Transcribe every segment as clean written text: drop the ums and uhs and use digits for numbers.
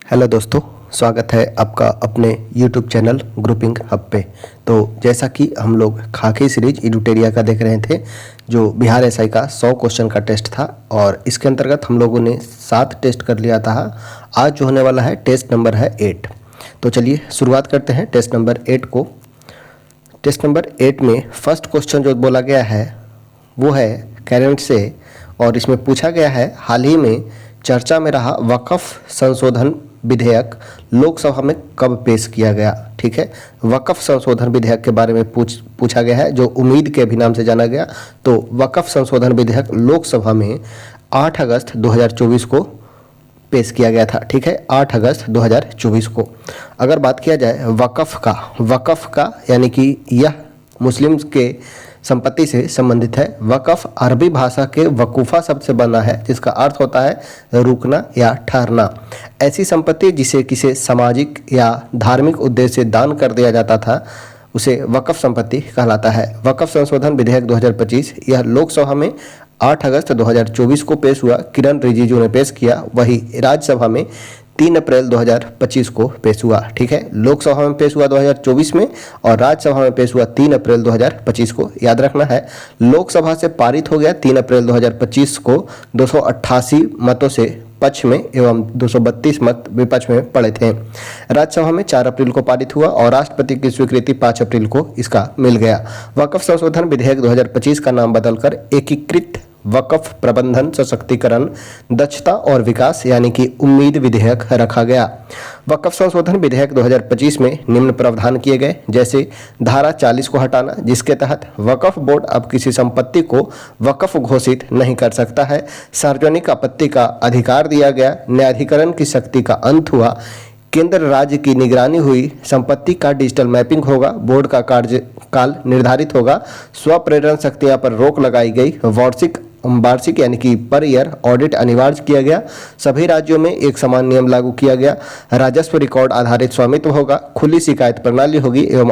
Hello दोस्तों, स्वागत है आपका अपने YouTube चैनल ग्रुपिंग हब पे। तो जैसा कि हम लोग खाकी सीरीज एडुटेरिया का देख रहे थे, जो बिहार एसआई का 100 क्वेश्चन का टेस्ट था और इसके अंतर्गत हम लोगों ने 7 टेस्ट कर लिया था। आज जो होने वाला है टेस्ट नंबर है 8। तो चलिए शुरुआत करते हैं टेस्ट नंबर 8 को। टेस्ट नंबर 8 में फर्स्ट क्वेश्चन जो बोला गया है वो है करंट से, और इसमें पूछा गया है हाल ही में चर्चा में रहा वक्फ संशोधन विधेयक लोकसभा में कब पेश किया गया। ठीक है, वक्फ संशोधन विधेयक के बारे में पूछा गया है, जो उम्मीद के भी नाम से जाना गया। तो वक्फ संशोधन विधेयक लोकसभा में 8 अगस्त 2024 को पेश किया गया था। ठीक है, 8 अगस्त 2024 को। अगर बात किया जाए वक्फ का यानी कि यह मुस्लिम के संपत्ति से संबंधित है। वक्फ अरबी भाषा के वकूफ़ा शब्द से बना है, जिसका अर्थ होता है रुकना या ठहरना। ऐसी संपत्ति जिसे किसी सामाजिक या धार्मिक उद्देश्य से दान कर दिया जाता था उसे वक्फ संपत्ति कहलाता है। वक्फ संशोधन विधेयक 2025 यह लोकसभा में 8 अगस्त 2024 को पेश हुआ। किरण रिजिजू ने पेश किया। वही राज्यसभा में 3 अप्रैल 2025 को पेश हुआ। ठीक है, लोकसभा में पेश हुआ 2024 में और राज्यसभा में पेश हुआ 3 अप्रैल 2025 को। याद रखना है, लोकसभा से पारित हो गया 3 अप्रैल 2025 को 288 मतों से पक्ष में एवं 232 मत विपक्ष में पड़े थे। राज्यसभा में 4 अप्रैल को पारित हुआ और राष्ट्रपति की स्वीकृति 5 अप्रैल को इसका मिल गया। वक्फ संशोधन विधेयक 2025 का नाम बदलकर एकीकृत वक्फ प्रबंधन सशक्तिकरण दक्षता और विकास यानी कि उम्मीद विधेयक रखा गया। वक्फ संशोधन विधेयक 2025 में निम्न प्रावधान किए गए, जैसे धारा 40 को हटाना, जिसके तहत वक्फ बोर्ड अब किसी संपत्ति को वक्फ घोषित नहीं कर सकता है। सार्वजनिक आपत्ति का अधिकार दिया गया। न्यायाधिकरण की शक्ति का अंत हुआ। केंद्र राज्य की निगरानी हुई। संपत्ति का डिजिटल मैपिंग होगा। बोर्ड का कार्यकाल निर्धारित होगा। स्वप्रेरण शक्तियां पर रोक लगाई गई। वार्षिक यानी कि पर ईयर ऑडिट अनिवार्य किया गया। सभी राज्यों में एक समान नियम लागू किया गया। राजस्व रिकॉर्ड आधारित स्वामित्व होगा। खुली शिकायत प्रणाली होगी एवं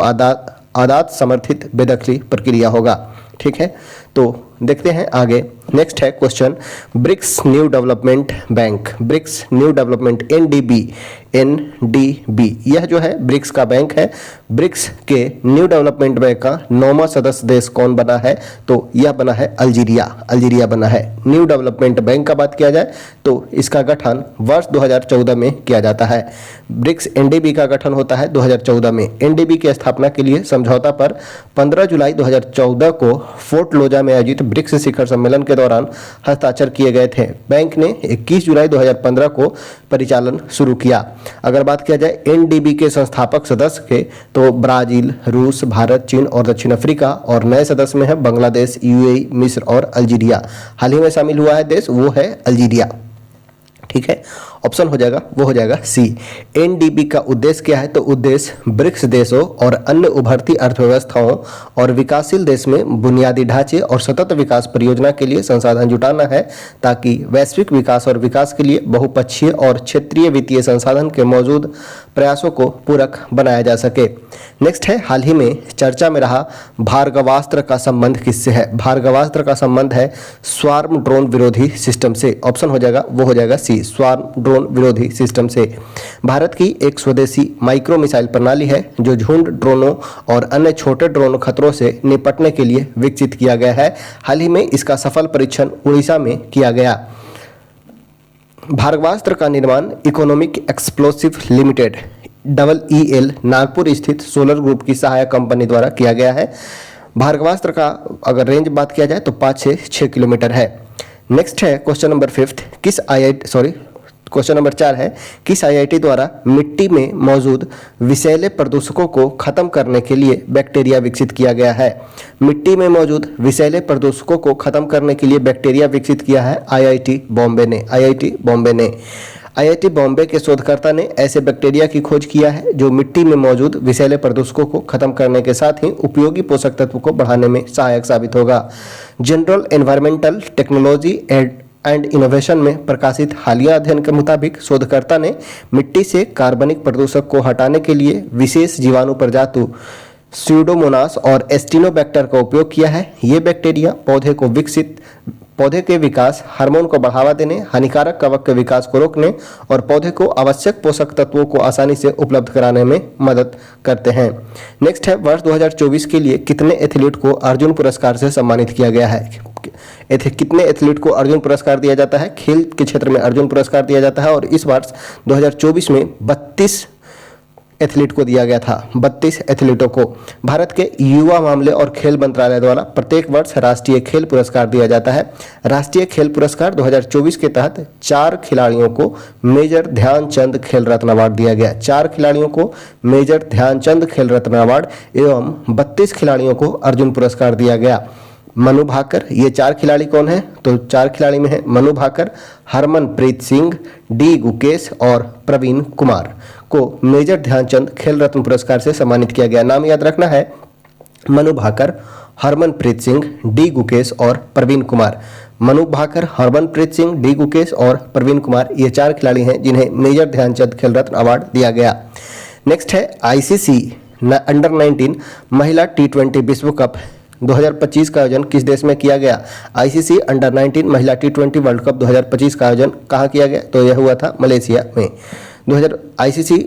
आदात समर्थित बेदखली प्रक्रिया होगा। ठीक है, तो देखते हैं आगे। नेक्स्ट है question, BRICS new development bank, BRICS new development NDB, यह जो है ब्रिक्स का बैंक है। ब्रिक्स के न्यू डेवलपमेंट बैंक का 9वां सदस्य देश कौन बना है? तो यह बना है अल्जीरिया बना है। न्यू डेवलपमेंट बैंक का बात किया जाए तो इसका गठन वर्ष 2014 में किया जाता है। ब्रिक्स एनडीबी का गठन होता है 2014 में। एनडीबी की स्थापना के लिए समझौता पर 15 जुलाई 2014 को फोर्ट लोजा में आयोजित ब्रिक्स शिखर सम्मेलन के दौरान हस्ताक्षर किए गए थे। बैंक ने 21 जुलाई 2015 को परिचालन शुरू किया। अगर बात किया जाए एनडीबी के संस्थापक सदस्य के तो ब्राजील, रूस, भारत, चीन और दक्षिण अफ्रीका, और नए सदस्य में है बांग्लादेश, यूएई, मिस्र और अल्जीरिया। हाल ही में शामिल हुआ है देश, वो है अल्जीरिया। ठीक है, ऑप्शन हो जाएगा वो हो जाएगा सी। एनडीबी का उद्देश्य क्या है? तो उद्देश्य ब्रिक्स देशों और अन्य उभरती अर्थव्यवस्थाओं और विकासशील देश में बुनियादी ढांचे और सतत विकास परियोजना के लिए संसाधन जुटाना है, ताकि वैश्विक विकास और विकास के लिए बहुपक्षीय और क्षेत्रीय वित्तीय संसाधन के मौजूद प्रयासों को पूरक बनाया जा सके। नेक्स्ट है, हाल ही में चर्चा में रहा भार्गवास्त्र का संबंध किससे है? भार्गवास्त्र का संबंध है स्वार्म ड्रोन विरोधी सिस्टम से। ऑप्शन हो जाएगा वो हो जाएगा सी, स्वार्म ड्रोन विरोधी सिस्टम से। भारत की एक स्वदेशी माइक्रो मिसाइल प्रणाली है जो झुंड ड्रोनों और अन्य छोटे ड्रोन खतरों से निपटने के लिए विकसित किया गया है। हाल ही में इसका सफल परीक्षण उड़ीसा में किया गया। भार्गवास्त्र का निर्माण economic explosive limited EEL Nagpur स्थित सोलर ग्रुप की सहायक कंपनी द्वारा किया गया है। भार्गवास्त्र का अगर रेंज बात किया जाए तो 5 से 6 किलोमीटर है। नेक्स्ट है क्वेश्चन नंबर 4 है, किस आईआईटी द्वारा मिट्टी में मौजूद विषैले प्रदूषकों को खत्म करने के लिए बैक्टीरिया विकसित किया गया है? मिट्टी में मौजूद विषैले प्रदूषकों को खत्म करने के लिए बैक्टीरिया विकसित किया है आईआईटी बॉम्बे ने। आईआईटी बॉम्बे के शोधकर्ता ने ऐसे बैक्टीरिया की खोज किया है जो मिट्टी में मौजूद विषैले प्रदूषकों को खत्म करने के साथ ही उपयोगी पोषक तत्व को बढ़ाने में सहायक साबित होगा। General environmental technology and innovation में प्रकाशित हालिया अध्ययन के मुताबिक शोधकर्ता ने मिट्टी से कार्बनिक प्रदूषक को हटाने के लिए विशेष जीवाणु प्रजाति स्यूडोमोनास और एस्टिनोबैक्टर का उपयोग किया है। ये बैक्टीरिया पौधे को पौधे के विकास, हार्मोन को बढ़ावा देने, हानिकारक कवक के विकास को रोकने और पौधे को आवश्यक पोषक तत्वों को आसानी से उपलब्ध कराने में मदद करते हैं। नेक्स्ट है, वर्ष 2024 के लिए कितने एथलीट को अर्जुन पुरस्कार से सम्मानित किया गया है? कितने एथलीट को अर्जुन पुरस्कार दिया जाता है? खेल के क्षेत्र में अर्जुन पुरस्कार दिया जाता है और इस वर्ष 2024 में 32 एथलीट को दिया गया था। 32 एथलीटों को भारत के युवा मामले और खेल मंत्रालय द्वारा प्रत्येक वर्ष राष्ट्रीय खेल पुरस्कार दिया जाता है। राष्ट्रीय खेल पुरस्कार 2024 के तहत 4 खिलाड़ियों को मेजर ध्यानचंद खेल रत्न अवार्ड दिया गया। 4 खिलाड़ियों को मेजर ध्यानचंद खेल रत्न अवार्ड एवं 32 खिलाड़ियों को अर्जुन पुरस्कार दिया गया। मनु भाकर, ये 4 खिलाड़ी कौन है? तो 4 खिलाड़ी में है मनु भाकर, हरमनप्रीत सिंह, डी गुकेश और प्रवीण कुमार को मेजर ध्यानचंद खेल रत्न पुरस्कार से सम्मानित किया गया। नाम याद रखना है, मनु भाकर, हरमनप्रीत सिंह, डी गुकेश और प्रवीण कुमार। मनु भाकर, हरमनप्रीत सिंह, डी गुकेश और प्रवीण कुमार, ये 4 खिलाड़ी हैं जिन्हें मेजर ध्यानचंद खेल रत्न अवार्ड दिया गया। नेक्स्ट है, आईसीसी अंडर 19 महिला T20 विश्व कप 2025 का आयोजन किस देश में किया गया? आईसीसी अंडर 19 महिला T20 वर्ल्ड कप 2025 का आयोजन कहाँ किया गया? तो यह हुआ था मलेशिया में। आईसीसी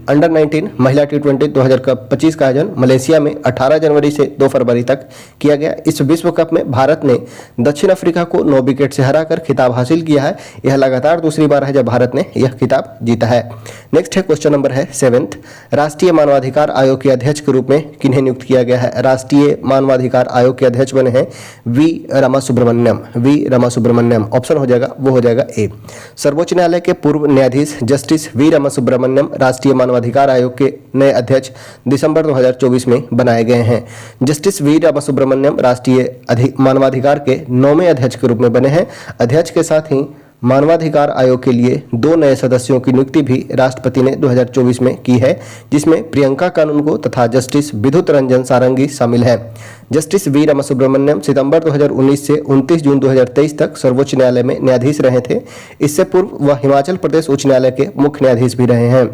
अंडर 19 महिला T20 2025 का आयोजन मलेशिया में 18 जनवरी से 2 फरवरी तक किया गया। इस विश्व कप में भारत ने दक्षिण अफ्रीका को 9 विकेट से हराकर खिताब हासिल किया है। यह लगातार दूसरी बार है जब भारत ने यह खिताब जीता है। नेक्स्ट है, क्वेश्चन नंबर है 7th, राष्ट्रीय मानवाधिकार आयोग के अध्यक्ष के रूप में किन्हें नियुक्त किया गया है? राष्ट्रीय मानवाधिकार आयोग के अध्यक्ष बने हैं वी रामासुब्रमण्यम। ऑप्शन हो जाएगा, वो हो जाएगा ए। सर्वोच्च न्यायालय के पूर्व न्यायाधीश जस्टिस वी रामासुब्रमण्यम राष्ट्रीय मानवाधिकार आयोग के नए अध्यक्ष दिसंबर 2024 में बनाए गए हैं। जस्टिस वी रामासुब्रमण्यम राष्ट्रीय मानवाधिकार के 9वें अध्यक्ष के रूप में बने हैं। अध्यक्ष के साथ ही मानवाधिकार आयोग के लिए 2 नए सदस्यों की नियुक्ति भी राष्ट्रपति ने 2024 में की है, जिसमें प्रियंका कानूनगो तथा जस्टिस विद्युत रंजन सारंगी शामिल हैं। जस्टिस वी रामासुब्रमण्यम सितंबर 2019 से 29 जून 2023 तक सर्वोच्च न्यायालय में न्यायाधीश रहे थे। इससे पूर्व वह हिमाचल प्रदेश उच्च न्यायालय के मुख्य न्यायाधीश भी रहे हैं।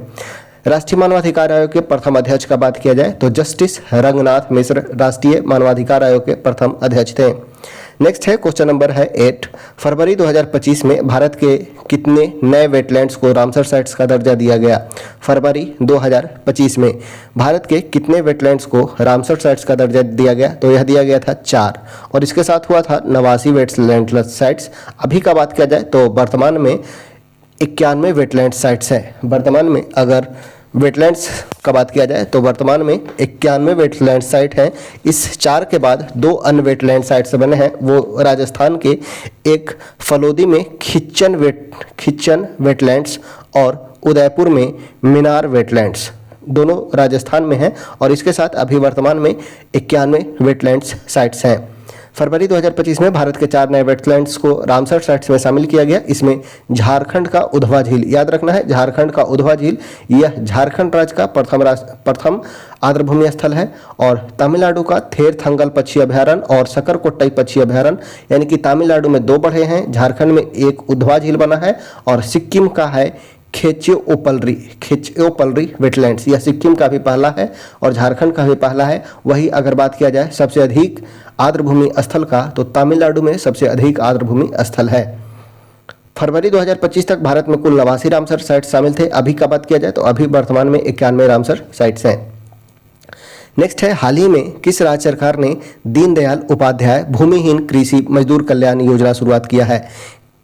राष्ट्रीय मानवाधिकार आयोग के प्रथम अध्यक्ष का बात किया जाए तो जस्टिस रंगनाथ मिश्र राष्ट्रीय मानवाधिकार आयोग के प्रथम अध्यक्ष थे। नेक्स्ट है, क्वेश्चन नंबर है 8, फरवरी 2025 में भारत के कितने नए वेटलैंड्स को रामसर साइट्स का दर्जा दिया गया? फरवरी 2025 में भारत के कितने वेटलैंड्स को रामसर साइट्स का दर्जा दिया गया? तो यह दिया गया था 4 और इसके साथ हुआ था 89 वेटलैंड साइट्स। अभी का बात किया जाए तो वर्तमान में 91 वेटलैंड साइट्स हैं। वर्तमान में अगर वेटलैंड्स का बात किया जाए तो वर्तमान में 91 वेटलैंड साइट हैं। इस 4 के बाद 2 अन्य वेटलैंड साइट्स बने हैं, वो राजस्थान के एक फलोदी में खिच्चन वेटलैंड्स और उदयपुर में मीनार वेटलैंड्स, दोनों राजस्थान में हैं और इसके साथ अभी वर्तमान में 91 वेटलैंड्स साइट्स हैं। फरवरी 2025 में भारत के 4 नए वेटलैंड्स को रामसर साइट्स में शामिल किया गया। इसमें झारखंड का उधवा झील, याद रखना है, झारखंड का उधवा झील, यह झारखंड राज्य का प्रथम आर्द्रभूमि स्थल है और तमिलनाडु का थेरथंगल पक्षी अभयारण्य और सकरकोट्टई पक्षी अभयारण्य, यानी कि तमिलनाडु में 2 बढ़े हैं, झारखंड में एक उधवा झील बना है और सिक्किम का है खेचियोपल्ली वेटलैंड्स। यह सिक्किम का भी पहला है और झारखंड का भी पहला है। वही अगर बात किया जाए सबसे अधिक आर्द्रभूमि स्थल का तो तमिलनाडु में सबसे अधिक आर्द्रभूमि स्थल है। फरवरी 2025 तक भारत में कुल 89 रामसर साइट्स शामिल थे। अभी का बात किया जाए तो अभी वर्तमान में 91 रामसर साइट्स हैं। नेक्स्ट है, हाल ही में किस राज्य सरकार ने दीनदयाल उपाध्याय भूमिहीन कृषि मजदूर कल्याण योजना शुरुआत किया है?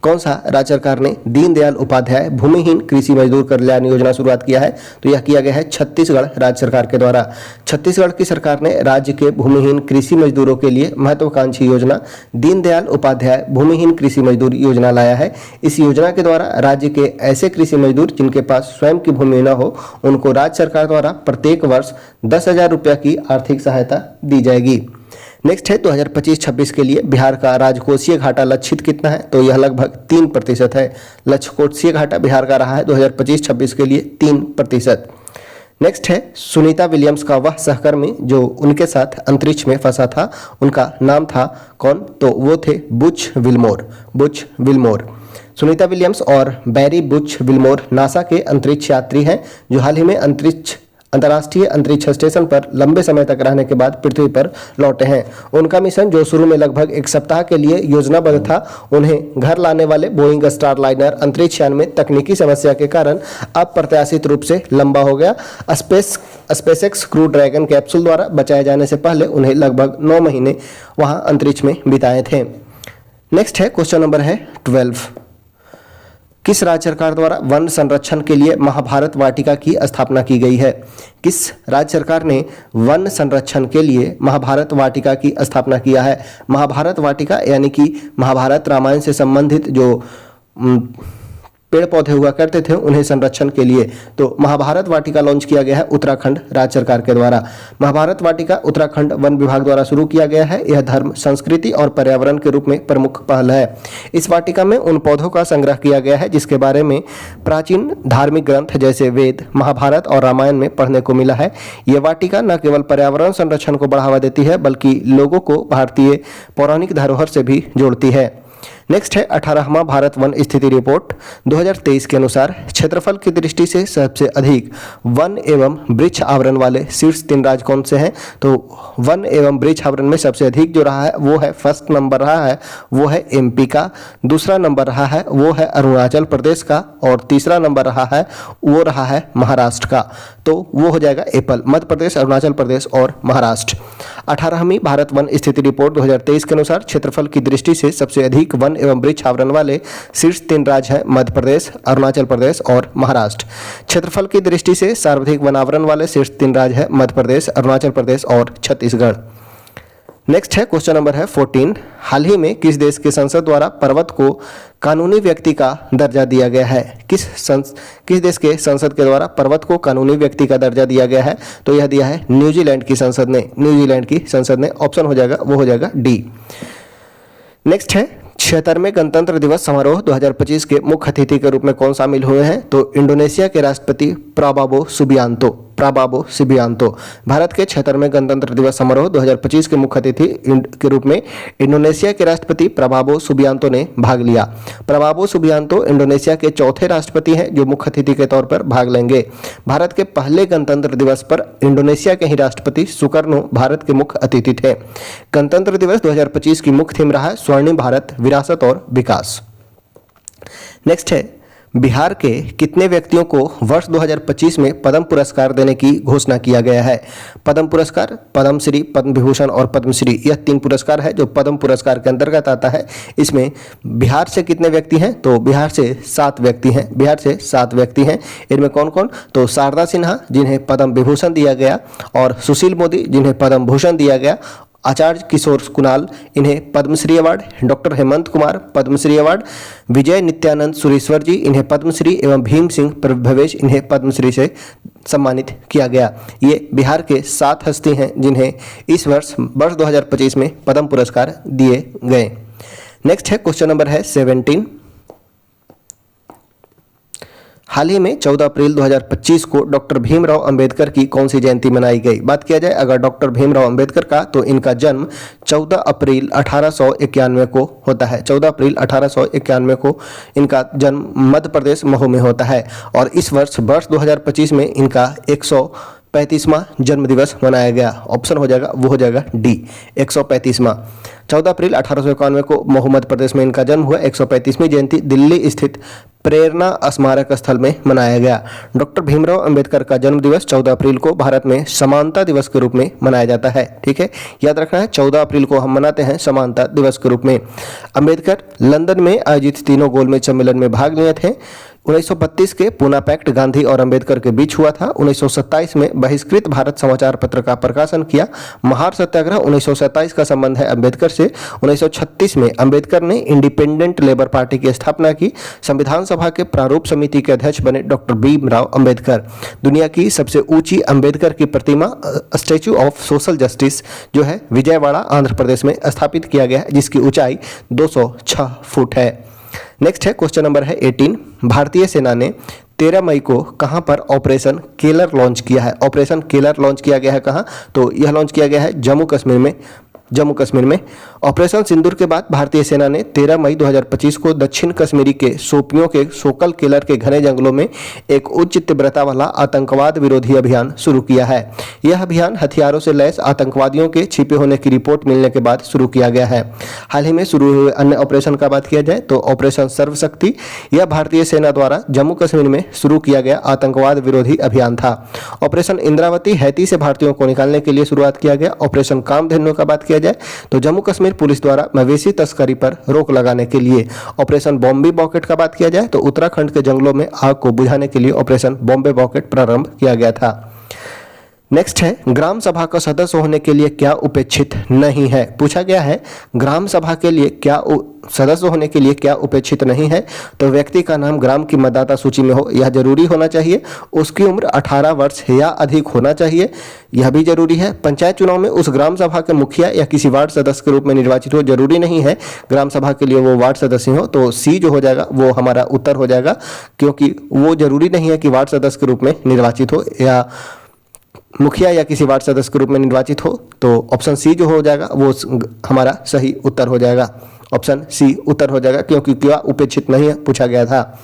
कौन सा राज्य सरकार ने दीनदयाल उपाध्याय भूमिहीन कृषि मजदूर कल्याण योजना शुरुआत किया है? तो यह किया गया है छत्तीसगढ़ राज्य सरकार के द्वारा। छत्तीसगढ़ की सरकार ने राज्य के भूमिहीन कृषि मजदूरों के लिए महत्वाकांक्षी योजना दीनदयाल उपाध्याय भूमिहीन कृषि मजदूर योजना लाया है। इस योजना के द्वारा राज्य के ऐसे कृषि मजदूर जिनके पास स्वयं की भूमि न हो, उनको राज्य सरकार द्वारा प्रत्येक वर्ष 10,000 रुपये की आर्थिक सहायता दी जाएगी। नेक्स्ट है, 2025-26 के लिए बिहार का राजकोषीय घाटा लक्षित कितना है? तो यह लगभग 3% है। राजकोषीय घाटा बिहार का रहा है 2025-26 के लिए 3%। नेक्स्ट है, सुनीता विलियम्स का वह सहकर्मी जो उनके साथ अंतरिक्ष में फंसा था, उनका नाम था कौन? तो वो थे बुच विल्मोर। सुनीता विलियम्स और बैरी बुच विल्मोर नासा के अंतरिक्ष यात्री हैं जो हाल ही में अंतरिक्ष अंतर्राष्ट्रीय अंतरिक्ष स्टेशन पर लंबे समय तक रहने के बाद पृथ्वी पर लौटे हैं। उनका मिशन, जो शुरू में लगभग एक सप्ताह के लिए योजनाबद्ध था, उन्हें घर लाने वाले बोइंग स्टारलाइनर अंतरिक्ष यान में तकनीकी समस्या के कारण अप्रत्याशित रूप से लंबा हो गया। स्पेसएक्स क्रू ड्रैगन कैप्सूल द्वारा बचाए जाने से पहले उन्हें लगभग 9 महीने वहां अंतरिक्ष में बिताए थे। नेक्स्ट है क्वेश्चन नंबर है 12। किस राज्य सरकार द्वारा वन संरक्षण के लिए महाभारत वाटिका की स्थापना की गई है? किस राज्य सरकार ने वन संरक्षण के लिए महाभारत वाटिका की स्थापना किया है? महाभारत वाटिका यानी कि महाभारत रामायण से संबंधित जो पेड़ पौधे हुआ करते थे उन्हें संरक्षण के लिए तो महाभारत वाटिका लॉन्च किया गया है उत्तराखंड राज्य सरकार के द्वारा। महाभारत वाटिका उत्तराखंड वन विभाग द्वारा शुरू किया गया है। यह धर्म, संस्कृति और पर्यावरण के रूप में प्रमुख पहल है। इस वाटिका में उन पौधों का संग्रह किया गया है जिसके बारे में प्राचीन धार्मिक ग्रंथ जैसे वेद, महाभारत और रामायण में पढ़ने को मिला है। यह वाटिका न केवल पर्यावरण संरक्षण को बढ़ावा देती है बल्कि लोगों को भारतीय पौराणिक धरोहर से भी जोड़ती है। नेक्स्ट है 18वां भारत वन स्थिति रिपोर्ट 2023 के अनुसार क्षेत्रफल की दृष्टि से सबसे अधिक वन एवं वृक्ष आवरण वाले शीर्ष 3 राज्य कौन से हैं? तो वन एवं वृक्ष आवरण में सबसे अधिक जो रहा है वो है, फर्स्ट नंबर रहा है वो है एमपी का, दूसरा नंबर रहा है वो है अरुणाचल प्रदेश का और तीसरा नंबर रहा है वो रहा है महाराष्ट्र का। तो वो हो जाएगा एप्पल, मध्य प्रदेश, अरुणाचल प्रदेश और महाराष्ट्र। 18वीं भारत वन स्थिति रिपोर्ट 2023 के अनुसार क्षेत्रफल की दृष्टि से सबसे अधिक वन एवं वृक्ष आवरण वाले शीर्ष 3 राज्य हैं मध्य प्रदेश, अरुणाचल प्रदेश और महाराष्ट्र। क्षेत्रफल की दृष्टि से सर्वाधिक वन आवरण वाले शीर्ष 3 राज्य हैं मध्य प्रदेश, अरुणाचल प्रदेश और छत्तीसगढ़। नेक्स्ट है क्वेश्चन नंबर है 14। हाल ही में किस देश के संसद द्वारा पर्वत को कानूनी व्यक्ति का दर्जा दिया गया है? किस देश के संसद के द्वारा पर्वत को कानूनी व्यक्ति का दर्जा दिया गया है? तो यह दिया है न्यूजीलैंड की संसद ने। न्यूजीलैंड की संसद ने। ऑप्शन हो जाएगा वो हो जाएगा डी। नेक्स्ट है 76वें गणतंत्र दिवस समारोह 2025 के मुख्य अतिथि के रूप में कौन शामिल हुए हैं? तो इंडोनेशिया के राष्ट्रपति प्राबोवो सुबियांतो। भारत के 76वें गणतंत्र दिवस समारोह 2025 के मुख्य अतिथि के रूप में इंडोनेशिया के राष्ट्रपति प्राबोवो सुबियांतो ने भाग लिया। प्राबोवो सुबियांतो इंडोनेशिया के चौथे राष्ट्रपति हैं जो मुख्य अतिथि के तौर पर भाग लेंगे। भारत के पहले गणतंत्र दिवस पर इंडोनेशिया के ही राष्ट्रपति सुकर्नो भारत के मुख्य अतिथि थे। गणतंत्र दिवस 2025 की मुख्य थीम रहा है स्वर्णिम भारत, विरासत और विकास। नेक्स्ट है बिहार के कितने व्यक्तियों को वर्ष 2025 में पद्म पुरस्कार देने की घोषणा किया गया है? पद्म पुरस्कार, पद्मश्री, पद्म विभूषण और पद्मश्री, यह 3 पुरस्कार है जो पद्म पुरस्कार के अंतर्गत आता है। इसमें बिहार से कितने व्यक्ति हैं? तो बिहार से 7 व्यक्ति हैं। बिहार से 7 व्यक्ति हैं। इनमें कौन कौन? तो शारदा सिन्हा जिन्हें पद्म विभूषण दिया गया और सुशील मोदी जिन्हें पद्म भूषण दिया गया, आचार्य किशोर कुणाल इन्हें Padmashri award, doctor Hemant Kumar Padmashri award, Vijay Nityanand Sureshwar ji इन्हें पद्मश्री एवं भीम सिंह भवेश इन्हें पद्मश्री से सम्मानित किया गया। ये बिहार के 7 हस्ती हैं जिन्हें इस वर्ष 2025 में पद्म पुरस्कार दिए गए। नेक्स्ट है क्वेश्चन नंबर है 17। हाल ही में 14 अप्रैल 2025 को डॉक्टर भीमराव अंबेडकर की कौन सी जयंती मनाई गई? बात किया जाए अगर डॉक्टर भीमराव अंबेडकर का तो इनका जन्म 14 अप्रैल 1891 को होता है। 14 अप्रैल 1891 को इनका जन्म मध्य प्रदेश महू में होता है और इस वर्ष 2025 में इनका 135वां जन्म दिवस मनाया गया। ऑप्शन हो जाएगा वो हो जाएगा डी, 135वां। 14 अप्रैल 1891 को महू मध्य प्रदेश में इनका जन्म हुआ। 135वीं जयंती दिल्ली स्थित प्रेरणा स्मारक स्थल में मनाया गया। डॉक्टर भीमराव अंबेडकर का जन्म दिवस 14 अप्रैल को भारत में समानता दिवस के रूप में मनाया जाता है। ठीक है, याद रखना है 14 अप्रैल को हम मनाते हैं समानता दिवस के रूप में। अंबेडकर लंदन में आयोजित तीनों गोलमेज सम्मेलन में भाग लिए थे। 1932 के पूना पैक्ट गांधी और अंबेडकर के बीच हुआ था। 1927 में बहिष्कृत भारत समाचार पत्र का प्रकाशन किया। महार सत्याग्रह 1927 का संबंध है अंबेडकर से। 1936 में अंबेडकर ने इंडिपेंडेंट लेबर पार्टी की स्थापना की। संविधान सभा के प्रारूप समिति के अध्यक्ष बने डॉक्टर भीमराव अंबेडकर। दुनिया की सबसे ऊंची अंबेडकर की प्रतिमा स्टैच्यू ऑफ सोशल जस्टिस जो है विजयवाड़ा आंध्र प्रदेश में स्थापित किया गया है जिसकी ऊंचाई 206 फुट है। नेक्स्ट है क्वेश्चन नंबर है 18। भारतीय सेना ने 13 मई को कहां पर ऑपरेशन केलर लॉन्च किया है? ऑपरेशन केलर लॉन्च किया गया है कहां? तो यह लॉन्च किया गया है जम्मू कश्मीर में। जम्मू कश्मीर में। ऑपरेशन सिंदूर के बाद भारतीय सेना ने 13 मई 2025 को दक्षिण कश्मीरी के शोपियों के सोकल केलर के घने जंगलों में एक उच्च तीव्रता वाला आतंकवाद विरोधी अभियान शुरू किया है। यह अभियान हथियारों से लैस आतंकवादियों के छिपे होने की रिपोर्ट मिलने के बाद शुरू किया गया है। हाल ही में शुरू हुए अन्य ऑपरेशन का बात किया जाए तो ऑपरेशन सर्वशक्ति यह भारतीय सेना द्वारा जम्मू कश्मीर में शुरू किया गया आतंकवाद विरोधी अभियान था। ऑपरेशन इंद्रावती हैती से भारतीयों को निकालने के लिए शुरुआत किया गया। ऑपरेशन कामधेनु का बात किया जाए तो जम्मू कश्मीर पुलिस द्वारा मवेशी तस्करी पर रोक लगाने के लिए। ऑपरेशन बॉम्बे बॉकेट का बात किया जाए तो उत्तराखंड के जंगलों में आग को बुझाने के लिए ऑपरेशन बॉम्बे बॉकेट प्रारंभ किया गया था। नेक्स्ट है, ग्राम सभा का सदस्य होने के लिए क्या उपेक्षित नहीं है। पूछा गया है ग्राम सभा के लिए क्या सदस्य होने के लिए क्या उपेक्षित नहीं है। तो व्यक्ति का नाम ग्राम की मतदाता सूची में हो, यह जरूरी होना चाहिए। उसकी उम्र 18 वर्ष या अधिक होना चाहिए, यह भी जरूरी है। पंचायत चुनाव में उस ग्राम सभा के मुखिया या किसी वार्ड सदस्य के रूप में निर्वाचित हो, जरूरी नहीं है ग्राम सभा के लिए वो वार्ड सदस्य हो। तो सी जो हो जाएगा वो हमारा उत्तर हो जाएगा, क्योंकि वो जरूरी नहीं है कि वार्ड सदस्य के रूप में निर्वाचित हो या मुखिया या किसी वार्ड सदस्य के रूप में निर्वाचित हो। तो ऑप्शन सी जो हो जाएगा वो हमारा सही उत्तर हो जाएगा। ऑप्शन सी उत्तर हो जाएगा, क्योंकि क्या उपेक्षित नहीं है पूछा गया था।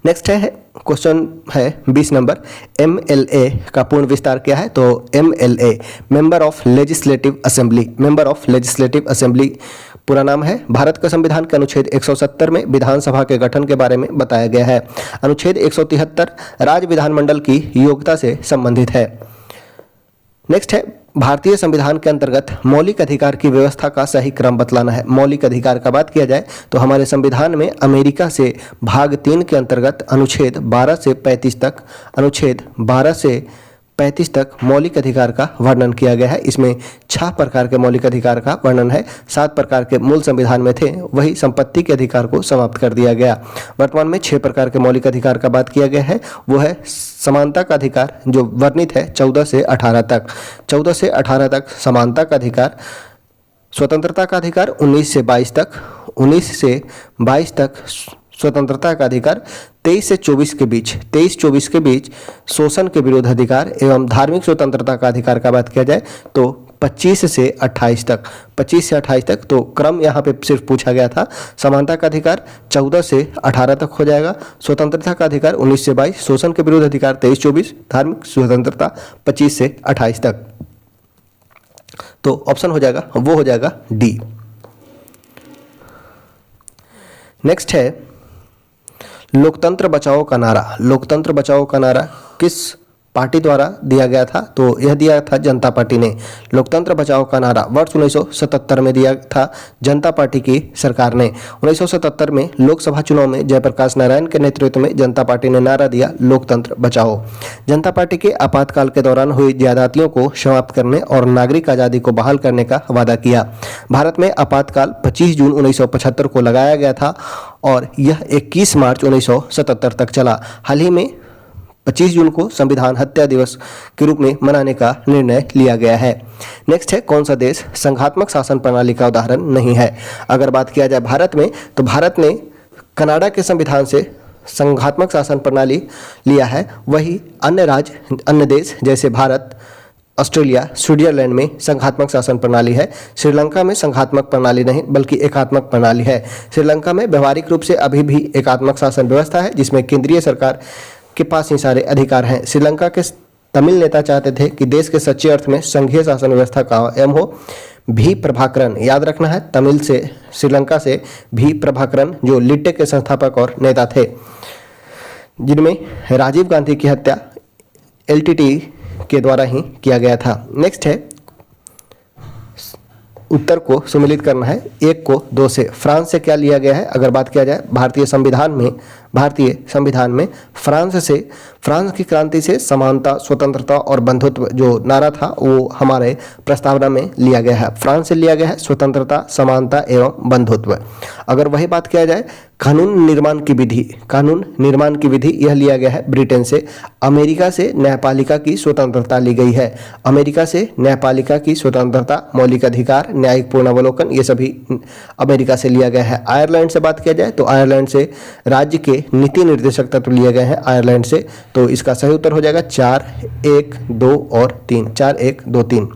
नेक्स्ट है क्वेश्चन है 20 नंबर, MLA का पूर्ण विस्तार क्या है। तो MLA member of legislative assembly, member of legislative assembly पूरा नाम है। भारत का संविधान के अनुच्छेद 170 में विधानसभा के गठन के बारे में बताया गया है। अनुच्छेद 173 राज्य विधानमंडल की योग्यता से संबंधित है। नेक्स्ट है, भारतीय संविधान के अंतर्गत मौलिक अधिकार की व्यवस्था का सही क्रम बतलाना है। मौलिक अधिकार का बात किया जाए तो हमारे संविधान में अमेरिका से भाग 3 के अंतर्गत अनुच्छेद 12 से 35 तक, अनुच्छेद 12 से 35 तक मौलिक अधिकार का वर्णन किया गया है। इसमें 6 प्रकार के मौलिक अधिकार का वर्णन है। 7 प्रकार के मूल संविधान में थे, वही संपत्ति के अधिकार को समाप्त कर दिया गया। वर्तमान में 6 प्रकार के मौलिक अधिकार का बात किया गया है। वो है समानता का अधिकार जो वर्णित है 14 से 18 तक, 14 से 18 तक समानता का अधिकार। स्वतंत्रता का अधिकार 19 से 22 तक, 19 से 22 तक स्वतंत्रता का अधिकार। 23 से 24 के बीच, 23-24 के बीच शोषण के विरुद्ध अधिकार एवं धार्मिक स्वतंत्रता का अधिकार का बात किया जाए तो 25 से 28 तक, 25 से 28 तक। तो क्रम यहाँ पे सिर्फ पूछा गया था। समानता का अधिकार 14 से 18 तक हो जाएगा। स्वतंत्रता का अधिकार 19 से 22, शोषण के विरुद्ध अधिकार 23-24, धार्मिक स्वतंत्रता 25 से 28 तक। तो ऑप्शन हो जाएगा वो हो जाएगा डी। नेक्स्ट है, लोकतंत्र बचाओ का नारा। लोकतंत्र बचाओ का नारा किस पार्टी द्वारा दिया गया था। तो यह दिया था जनता पार्टी ने। लोकतंत्र बचाओ का नारा वर्ष 1977 में दिया था जनता पार्टी की सरकार ने। 1977 में लोकसभा चुनाव में जयप्रकाश नारायण के नेतृत्व में जनता पार्टी ने नारा दिया लोकतंत्र बचाओ। जनता पार्टी के आपातकाल के दौरान हुई ज्यादतियों को समाप्त करने और नागरिक आज़ादी को बहाल करने का वादा किया। भारत में आपातकाल 25 जून 1975 को लगाया गया था और यह 21 मार्च 1977 तक चला। हाल ही में 25 जून को संविधान हत्या दिवस के रूप में मनाने का निर्णय लिया गया है। नेक्स्ट है, कौन सा देश संघात्मक शासन प्रणाली का उदाहरण नहीं है। अगर बात किया जाए भारत में तो भारत ने कनाडा के संविधान से संघात्मक शासन प्रणाली लिया है। वही अन्य राज्य, अन्य देश जैसे भारत, ऑस्ट्रेलिया, स्विट्जरलैंड में संघात्मक शासन प्रणाली है। श्रीलंका में संघात्मक प्रणाली नहीं बल्कि एकात्मक प्रणाली है। श्रीलंका में व्यवहारिक रूप से अभी भी एकात्मक शासन व्यवस्था है जिसमें केंद्रीय सरकार के पास ही सारे अधिकार हैं। श्रीलंका के तमिल नेता चाहते थे कि देश के सच्चे अर्थ में संघीय शासन व्यवस्था कायम हो। भी प्रभाकरन याद रखना है, तमिल से श्रीलंका से भी प्रभाकरन जो लिट्टे के संस्थापक और नेता थे, जिनमें राजीव गांधी की हत्या LTTE के द्वारा ही किया गया था। नेक्स्ट है, उत्तर को सम्मिलित करना है 1 को 2 से। फ्रांस से क्या लिया गया है। अगर बात किया जाए भारतीय संविधान में फ्रांस की क्रांति से समानता, स्वतंत्रता और बंधुत्व जो नारा था वो हमारे प्रस्तावना में लिया गया है। फ्रांस से लिया गया है स्वतंत्रता, समानता एवं बंधुत्व। अगर वही बात किया जाए कानून निर्माण की विधि यह लिया गया है ब्रिटेन से। अमेरिका से न्यायपालिका की स्वतंत्रता ली गई है। अमेरिका से न्यायपालिका की स्वतंत्रता, मौलिक अधिकार, न्यायिक पूर्णावलोकन ये सभी अमेरिका से लिया गया है। आयरलैंड से बात किया जाए तो आयरलैंड से राज्य के नीति निर्देशक तत्व लिए गए हैं आयरलैंड से। तो इसका सही उत्तर हो जाएगा 4, 1, 2 और 3, 4, 1, 2, 3।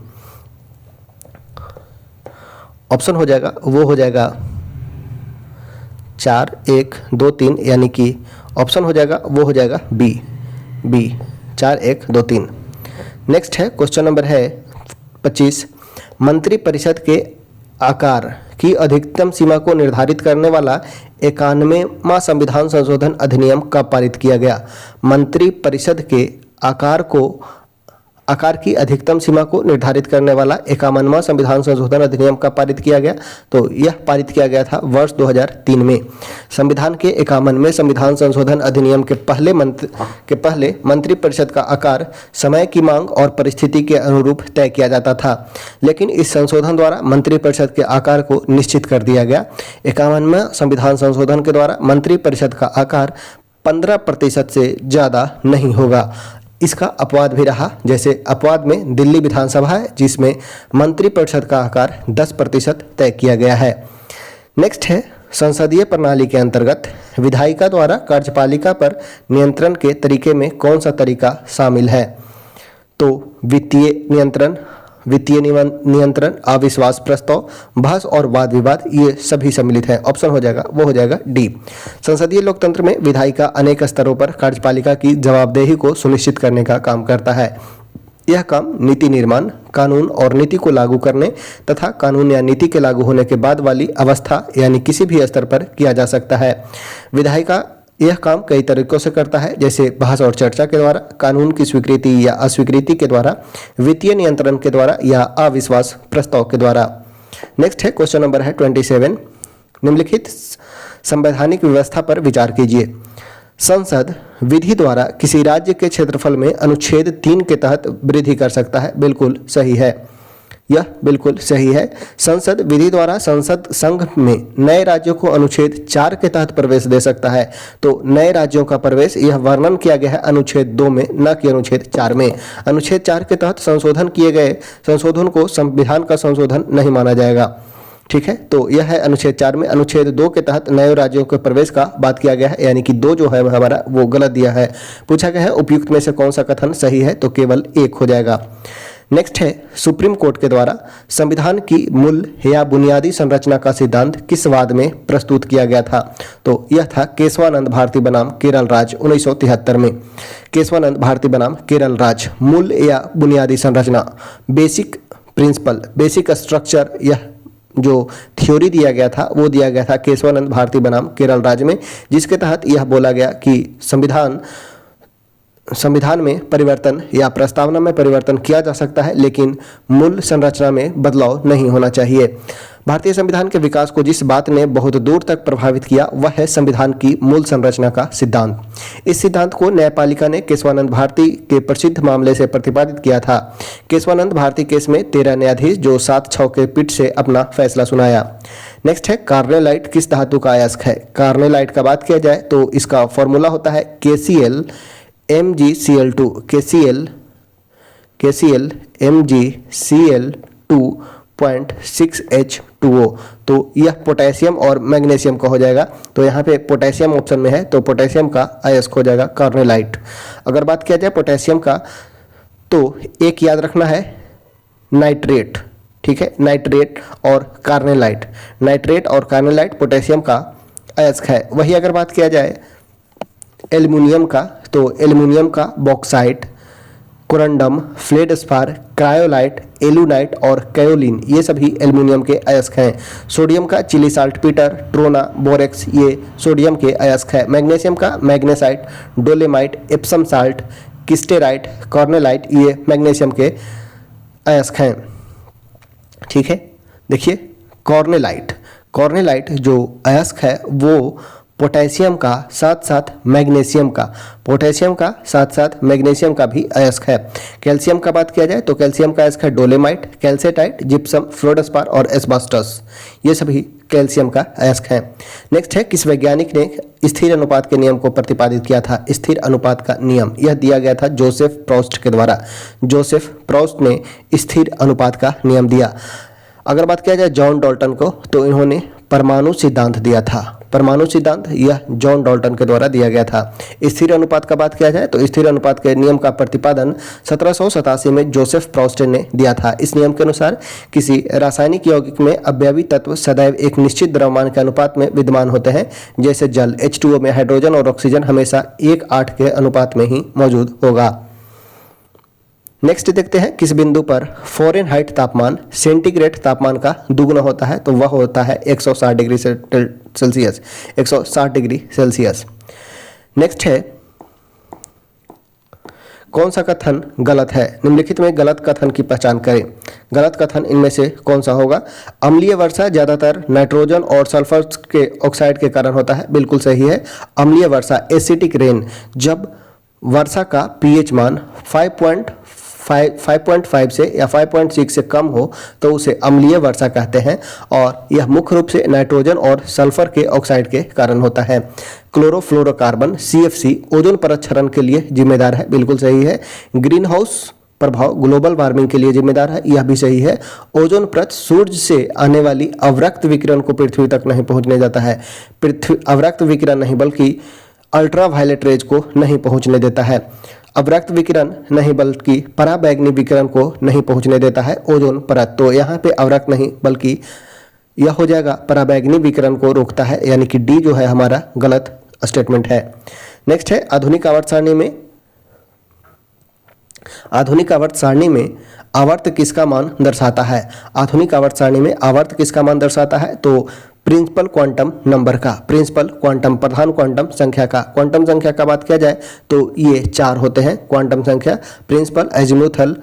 ऑप्शन हो जाएगा वो हो जाएगा 4 1 2 3, यानी कि ऑप्शन हो जाएगा वो हो जाएगा बी 4 1 2 3। नेक्स्ट है क्वेश्चन नंबर है 25, मंत्रिपरिषद के आकार की अधिकतम सीमा को निर्धारित करने वाला 91वां संविधान संशोधन अधिनियम कब पारित किया गया? मंत्रिपरिषद के आकार की अधिकतम सीमा को निर्धारित करने वाला 51वां संविधान संशोधन अधिनियम कब पारित किया गया? तो यह पारित किया गया था वर्ष 2003 में। संविधान के 51वें संविधान संशोधन अधिनियम के पहले मंत्रिपरिषद का आकार समय की मांग और परिस्थिति के अनुरूप तय किया जाता था, लेकिन इस संशोधन द्वारा मंत्रिपरिषद के आकार को निश्चित कर दिया गया। 51वें संविधान संशोधन के द्वारा मंत्रिपरिषद का आकार 15% से ज़्यादा नहीं होगा। इसका अपवाद भी रहा, जैसे अपवाद में दिल्ली विधानसभा है जिसमें मंत्रिपरिषद का आकार 10% तय किया गया है। नेक्स्ट है संसदीय प्रणाली के अंतर्गत विधायिका द्वारा कार्यपालिका पर नियंत्रण के तरीके में कौन सा तरीका शामिल है? तो वित्तीय नियंत्रण, अविश्वास प्रस्ताव, बहस और वाद विवाद, ये सभी सम्मिलित हैं। ऑप्शन हो जाएगा वो हो जाएगा डी। संसदीय लोकतंत्र में विधायिका अनेक स्तरों पर कार्यपालिका की जवाबदेही को सुनिश्चित करने का काम करता है। यह काम नीति निर्माण, कानून और नीति को लागू करने तथा कानून या नीति के लागू होने के बाद वाली अवस्था यानी किसी भी स्तर पर किया जा सकता है। विधायिका यह काम कई तरीकों से करता है, जैसे बहस और चर्चा के द्वारा, कानून की स्वीकृति या अस्वीकृति के द्वारा, वित्तीय नियंत्रण के द्वारा या अविश्वास प्रस्ताव के द्वारा। नेक्स्ट है क्वेश्चन नंबर है 27, निम्नलिखित संवैधानिक व्यवस्था पर विचार कीजिए। संसद विधि द्वारा किसी राज्य के क्षेत्रफल में अनुच्छेद 3 के तहत वृद्धि कर सकता है। बिल्कुल सही है, यह बिल्कुल सही है। संसद विधि द्वारा संसद संघ में नए राज्यों को अनुच्छेद 4 के तहत प्रवेश दे सकता है। तो नए राज्यों का प्रवेश यह वर्णन किया गया है अनुच्छेद 2 में, न कि अनुच्छेद 4 में। अनुच्छेद 4 के तहत संशोधन किए गए संशोधन को संविधान का संशोधन नहीं माना जाएगा। ठीक है, तो यह है अनुच्छेद 4 में। अनुच्छेद 2 के तहत नए राज्यों के प्रवेश का बात किया गया है, यानी कि 2 जो है हमारा वो गलत दिया है। पूछा गया है उपयुक्त में से कौन सा कथन सही है, तो केवल 1 हो जाएगा। नेक्स्ट है सुप्रीम कोर्ट के द्वारा संविधान की मूल या बुनियादी संरचना का सिद्धांत किस वाद में प्रस्तुत किया गया था? तो यह था केशवानंद भारती बनाम केरल राज्य 1973 में। केशवानंद भारती बनाम केरल राज्य, मूल या बुनियादी संरचना, बेसिक प्रिंसिपल, बेसिक स्ट्रक्चर, यह जो थ्योरी दिया गया था वो दिया गया था केशवानंद भारती बनाम केरल राज्य में, जिसके तहत यह बोला गया कि संविधान में परिवर्तन या प्रस्तावना में परिवर्तन किया जा सकता है, लेकिन मूल संरचना में बदलाव नहीं होना चाहिए। भारतीय संविधान के विकास को जिस बात ने बहुत दूर तक प्रभावित किया वह है संविधान की मूल संरचना का सिद्धांत। इस सिद्धांत को न्यायपालिका ने केशवानंद भारती के प्रसिद्ध मामले से प्रतिपादित किया था। केशवानंद भारती केस में 13 न्यायाधीश जो 7-6 के पीठ से अपना फैसला सुनाया। नेक्स्ट है कार्नेलाइट किस धातु का अयस्क है? कार्नेलाइट का बात किया जाए तो इसका फॉर्मूला होता है KCl MgCl2, KCl MgCl2.6H2O। तो यह पोटेशियम और मैग्नीशियम का हो जाएगा। तो यहाँ पे पोटेशियम ऑप्शन में है, तो पोटेशियम का अयस्क हो जाएगा कार्नेलाइट। अगर बात किया जाए पोटेशियम का तो एक याद रखना है नाइट्रेट। ठीक है, नाइट्रेट और कार्नेलाइट, नाइट्रेट और कार्नेलाइट पोटेशियम का अयस्क है। वही अगर बात किया जाए एल्युमिनियम का तो एल्युमिनियम का बॉक्साइट, कोरंडम, फ्लेडस्पार, क्रायोलाइट, एलुनाइट और कायोलिन, ये सभी एल्युमिनियम के अयस्क हैं। सोडियम का चिली साल्टपीटर, ट्रोना, बोरेक्स, ये सोडियम के अयस्क है। मैग्नीशियम का मैग्नेसाइट, डोलेमाइट, एप्सम साल्ट, किस्टेराइट, कॉर्नेलाइट, ये मैग्नीशियम के अयस्क हैं। ठीक है, देखिए कॉर्नेलाइट जो अयस्क है वो पोटेशियम का साथ साथ मैग्नीशियम का, पोटेशियम का साथ साथ मैग्नीशियम का भी अयस्क है। कैल्शियम का बात किया जाए तो कैल्शियम का अयस्क है डोलेमाइट, कैल्सेटाइट, जिप्सम, फ्लोरोस्पार और एस्बास्टस, ये सभी कैल्शियम का अयस्क है। नेक्स्ट है किस वैज्ञानिक ने स्थिर अनुपात के नियम को प्रतिपादित किया था? स्थिर अनुपात का नियम यह दिया गया था जोसेफ प्रॉस्ट के द्वारा। जोसेफ प्रॉस्ट ने स्थिर अनुपात का नियम दिया। अगर बात किया जाए जॉन डाल्टन को तो इन्होंने परमाणु सिद्धांत दिया था। परमाणु सिद्धांत, यह जॉन डाल्टन के द्वारा दिया गया था। स्थिर अनुपात का बात किया जाए तो स्थिर अनुपात के नियम का प्रतिपादन 1787 में जोसेफ प्रोस्ट ने दिया था। इस नियम के अनुसार किसी रासायनिक यौगिक में अवयवी तत्व सदैव एक निश्चित द्रव्यमान के अनुपात में विद्यमान होते हैं। जैसे जल H2O में हाइड्रोजन और ऑक्सीजन हमेशा 1:8 के अनुपात में ही मौजूद होगा। नेक्स्ट देखते हैं किस बिंदु पर फ़ारेनहाइट तापमान सेंटीग्रेड तापमान का दुगुना होता है, तो वह होता है 160 degree Celsius, 160 degree Celsius. Next है कौन सा कथन गलत है, निम्नलिखित में गलत कथन की पहचान करें। गलत कथन इनमें से कौन सा होगा। अम्लीय वर्षा ज्यादातर नाइट्रोजन और सल्फर के ऑक्साइड के कारण होता है, बिल्कुल सही है। अम्लीय वर्षा एसिटिक रेन, जब वर्षा का पीएच मान 5.5 से या 5.6 से कम हो तो उसे अम्लीय वर्षा कहते हैं और यह मुख्य रूप से नाइट्रोजन और सल्फर के ऑक्साइड के कारण होता है। क्लोरोफ्लोरोकार्बन CFC ओजोन परत क्षरण के लिए जिम्मेदार है, बिल्कुल सही है। ग्रीन हाउस प्रभाव ग्लोबल वार्मिंग के लिए जिम्मेदार है, यह भी सही है। ओजोन परत सूर्य से आने वाली अवरक्त विकिरण को पृथ्वी तक नहीं पहुंचने देता है। पृथ्वी अवरक्त विकिरण नहीं बल्कि अल्ट्रावायलेट रेज को नहीं पहुंचने देता है। अवरक्त विकिरण नहीं बल्कि पराबैंगनी विकिरण को नहीं पहुंचने देता है ओजोन परत। तो यहाँ पे अवरक्त नहीं बल्कि यह हो जाएगा पराबैंगनी विकिरण को रोकता है, यानी कि डी जो है हमारा गलत स्टेटमेंट है। नेक्स्ट है आधुनिक आवर्त सारणी में आवर्त किसका मान दर्शाता है। आधुनिक आवर्त सारणी में आवर्त किसका मान दर्शाता है, तो प्रिंसिपल क्वांटम नंबर का, प्रिंसिपल क्वांटम प्रधान क्वांटम संख्या का। क्वांटम संख्या का बात किया जाए तो ये 4 होते हैं क्वांटम संख्या, प्रिंसिपल, एजीमुथल,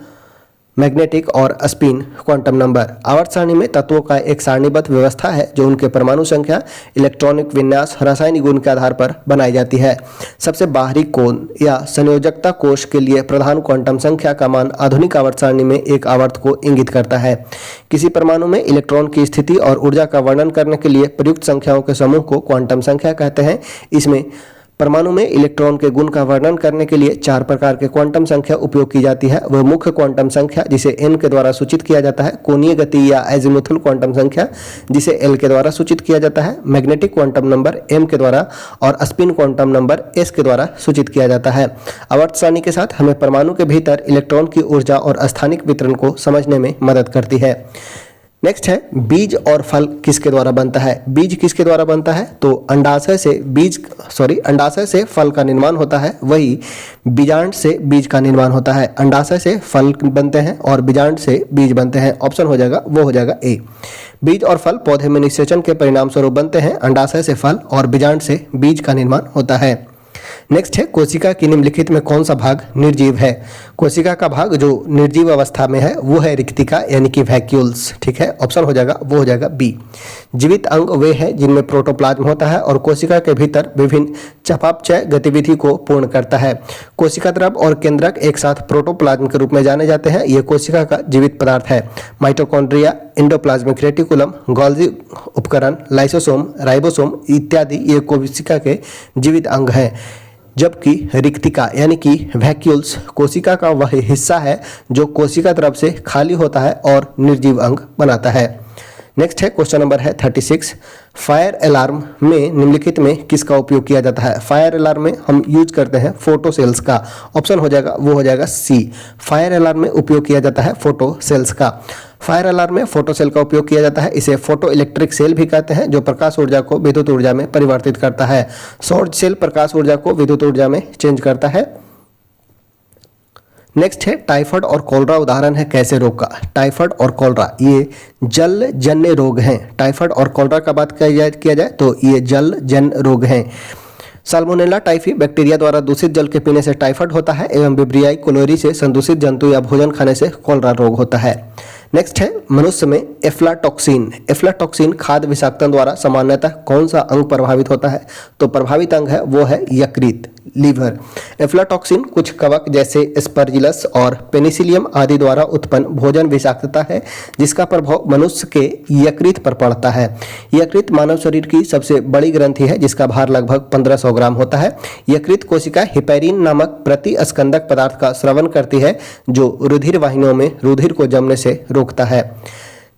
मैग्नेटिक और स्पिन क्वांटम नंबर। आवर्त सारणी में तत्वों का एक सारणीबद्ध व्यवस्था है जो उनके परमाणु संख्या, इलेक्ट्रॉनिक विन्यास, रासायनिक गुण के आधार पर बनाई जाती है। सबसे बाहरी कोण या संयोजकता कोश के लिए प्रधान क्वांटम संख्या का मान आधुनिक आवर्त सारणी में एक आवर्त को इंगित करता है। किसी परमाणु में इलेक्ट्रॉन की स्थिति और ऊर्जा का वर्णन करने के लिए प्रयुक्त संख्याओं के समूह को क्वांटम संख्या कहते हैं। इसमें परमाणु में इलेक्ट्रॉन के गुण का वर्णन करने के लिए 4 प्रकार के क्वांटम संख्या उपयोग की जाती है। वह मुख्य क्वांटम संख्या जिसे n के द्वारा सूचित किया जाता है, कोणीय गति या एजीमुथल क्वांटम संख्या जिसे l के द्वारा सूचित किया जाता है, मैग्नेटिक क्वांटम नंबर m के द्वारा और स्पिन क्वांटम नंबर s के द्वारा सूचित किया जाता है। आवर्त सारणी के साथ हमें परमाणु के भीतर इलेक्ट्रॉन की ऊर्जा और स्थानिक वितरण को समझने में मदद करती है। नेक्स्ट है बीज और फल किसके द्वारा बनता है। बीज किसके द्वारा बनता है, तो अंडाशय से फल का निर्माण होता है, वही बीजांड से बीज का निर्माण होता है। अंडाशय से फल बनते हैं और बीजांड से बीज बनते हैं। ऑप्शन हो जाएगा वो हो जाएगा ए। बीज और फल पौधे में निषेचन के परिणाम स्वरूप बनते हैं। अंडाशय से फल और बीजांड से बीज का निर्माण होता है। नेक्स्ट है कोशिका की निम्नलिखित में कौन सा भाग निर्जीव है। कोशिका का भाग जो निर्जीव अवस्था में है वो है रिक्तिका यानी कि वैक्यूल्स, ठीक है। ऑप्शन हो जाएगा वो हो जाएगा बी। जीवित अंग वे हैं जिनमें प्रोटोप्लाज्म होता है और कोशिका के भीतर विभिन्न चयापचय गतिविधि को पूर्ण करता है। कोशिका द्रव और केंद्रक एक साथ प्रोटोप्लाज्म के रूप में जाने जाते हैं। यह कोशिका का जीवित पदार्थ है। माइटोकॉन्ड्रिया, एंडोप्लाज्मिक रेटिकुलम, गोल्गी उपकरण, लाइसोसोम, राइबोसोम इत्यादि ये कोशिका के जीवित अंग हैं। जबकि रिक्तिका यानी कि वैक्यूल्स कोशिका का वह हिस्सा है जो कोशिका द्रव से खाली होता है और निर्जीव अंग बनाता है। नेक्स्ट है क्वेश्चन नंबर है 36। फायर अलार्म में निम्नलिखित में किसका उपयोग किया जाता है। फायर अलार्म में हम यूज करते हैं फोटो सेल्स का। ऑप्शन हो जाएगा वो हो जाएगा सी। फायर अलार्म में उपयोग किया जाता है फोटो सेल्स का। फायर अलार्म में फोटो सेल का उपयोग किया जाता है। इसे फोटो इलेक्ट्रिक सेल भी कहते हैं जो प्रकाश ऊर्जा को विद्युत ऊर्जा में परिवर्तित करता है। सौर सेल प्रकाश ऊर्जा को विद्युत ऊर्जा में चेंज करता है। नेक्स्ट है टाइफाइड और कॉलरा उदाहरण है कैसे रोग का। टाइफाइड और कॉलरा ये जल जन्य रोग हैं। टाइफाइड और कॉलरा का बात किया जाए तो ये जल जन्य रोग हैं। साल्मोनेला टाइफी बैक्टीरिया द्वारा दूषित जल के पीने से टाइफाइड होता है एवं विब्रियाई कोलोरी से संदूषित जंतु या भोजन खाने से कॉलरा रोग होता है। नेक्स्ट है मनुष्य में एफ्लाटॉक्सिन। एफ्लाटॉक्सिन खाद्य विषाक्तता द्वारा सामान्यतः कौन सा अंग प्रभावित होता है, तो प्रभावित अंग है वो है यकृत, लीवर। एफ्लाटॉक्सिन कुछ कवक जैसे स्पर्जिलस और पेनिसिलियम आदि द्वारा उत्पन्न भोजन विषाक्तता है जिसका प्रभाव मनुष्य के यकृत पर पड़ता है। यकृत मानव शरीर की सबसे बड़ी ग्रंथि है जिसका भार लगभग 1500 ग्राम होता है। यकृत कोशिका हेपेरिन नामक प्रतिस्कंदक पदार्थ का स्रवण करती है जो रुधिर वाहिनियों में रुधिर को जमने से रोकता है।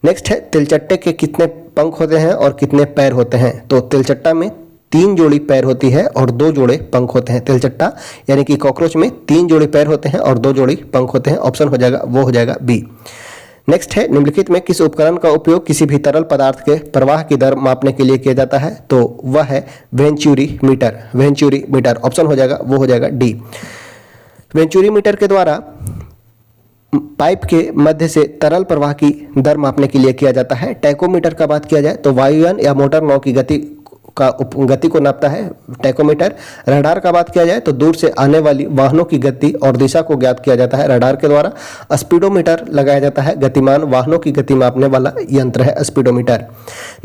नेक्स्ट है तिलचट्टे के कितने पंख होते हैं और कितने पैर होते हैं? तो तिलचट्टा में 3 जोड़ी पैर होती है और 2 जोड़े पंख होते हैं। तिलचट्टा यानी कि कॉकरोच में 3 जोड़ी पैर होते हैं और 2 जोड़ी पंख होते हैं। ऑप्शन हो जाएगा, वो हो जाएगा बी। नेक्स्ट है, निम्नलिखित में किस उपकरण का उपयोग किसी भी तरल पदार्थ के प्रवाह की दर मापने के लिए किया जाता है? तो वह है venturi meter. Venturi meter option हो जाएगा, वो हो जाएगा डी। वेंचुरी मीटर के द्वारा पाइप के मध्य से तरल प्रवाह की दर मापने के लिए किया जाता है। टैकोमीटर का बात किया जाए तो वायुयान या मोटर नाव की गति को नापता है टैकोमीटर। रडार का बात किया जाए तो दूर से आने वाली वाहनों की गति और दिशा को ज्ञात किया जाता है रडार के द्वारा। स्पीडोमीटर लगाया जाता है, गतिमान वाहनों की गति मापने वाला यंत्र है स्पीडोमीटर।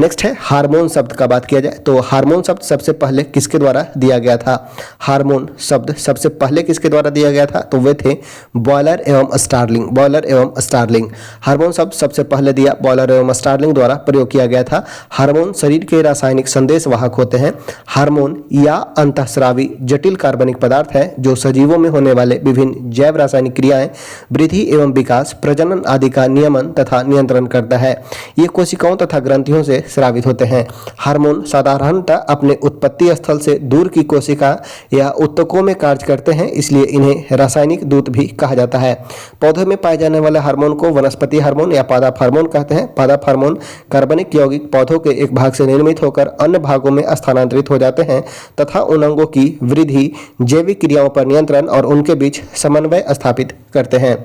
नेक्स्ट है, हार्मोन शब्द का बात किया जाए तो हार्मोन शब्द सबसे पहले किसके द्वारा दिया गया था? हार्मोन शब्द सबसे पहले किसके द्वारा दिया गया था? तो वे थे बॉयलर एवं स्टार्लिंग। बॉयलर एवं स्टार्लिंग हार्मोन शब्द सबसे पहले दिया बॉयलर एवं स्टार्लिंग द्वारा प्रयोग किया गया था। हार्मोन शरीर के रासायनिक संदेश होते हैं। हार्मोन या अंतःस्रावी जटिल कार्बनिक पदार्थ है जो सजीवों में होने वाले विभिन्न जैव रासायनिक क्रियाएं, वृद्धि एवं विकास, प्रजनन आदि का नियमन तथा नियंत्रण करता है। ये कोशिकाओं तथा ग्रंथियों से स्रावित होते हैं। हार्मोन साधारणतः अपने उत्पत्ति स्थल से दूर की कोशिका या उत्तकों में कार्य करते हैं, इसलिए इन्हें रासायनिक दूत भी कहा जाता है। पौधों में पाए जाने वाले हार्मोन को वनस्पति हार्मोन या पादप हार्मोन कहते हैं। पादप हार्मोन कार्बनिक यौगिक पौधों के एक भाग से निर्मित होकर अन्य भागों में स्थानांतरित हो जाते हैं तथा उन अंगों की वृद्धि, जैविक क्रियाओं पर नियंत्रण और उनके बीच समन्वय स्थापित करते हैं।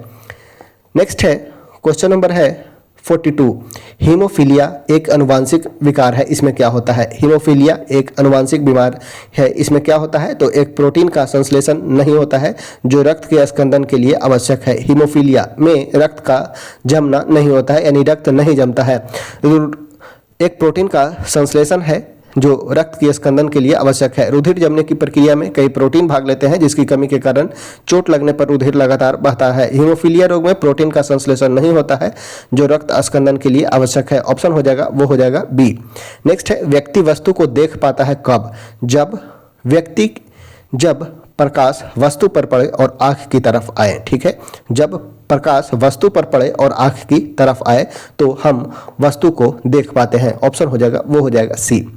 नेक्स्ट है, क्वेश्चन नंबर है 42। हीमोफीलिया एक अनुवांशिक विकार है, इसमें क्या होता है? हीमोफीलिया एक अनुवांशिक बीमार है, इसमें क्या होता है? तो एक प्रोटीन का संश्लेषण नहीं होता है जो रक्त के स्कंदन के लिए आवश्यक है। हीमोफीलिया में रक्त का जमना नहीं होता है, यानी रक्त नहीं जमता है। एक प्रोटीन का संश्लेषण है जो रक्त के स्कंदन के लिए आवश्यक है। रुधिर जमने की प्रक्रिया में कई प्रोटीन भाग लेते हैं, जिसकी कमी के कारण चोट लगने पर रुधिर लगातार बहता है। हीमोफीलिया रोग में प्रोटीन का संश्लेषण नहीं होता है जो रक्त स्कंदन के लिए आवश्यक है। ऑप्शन हो जाएगा, वो हो जाएगा बी। नेक्स्ट है, व्यक्ति वस्तु को देख पाता है कब? जब प्रकाश वस्तु पर पड़े और आंख की तरफ आए। ठीक है, जब प्रकाश वस्तु पर पड़े और आंख की तरफ आए तो हम वस्तु को देख पाते हैं। ऑप्शन हो जाएगा, वो हो जाएगा सी।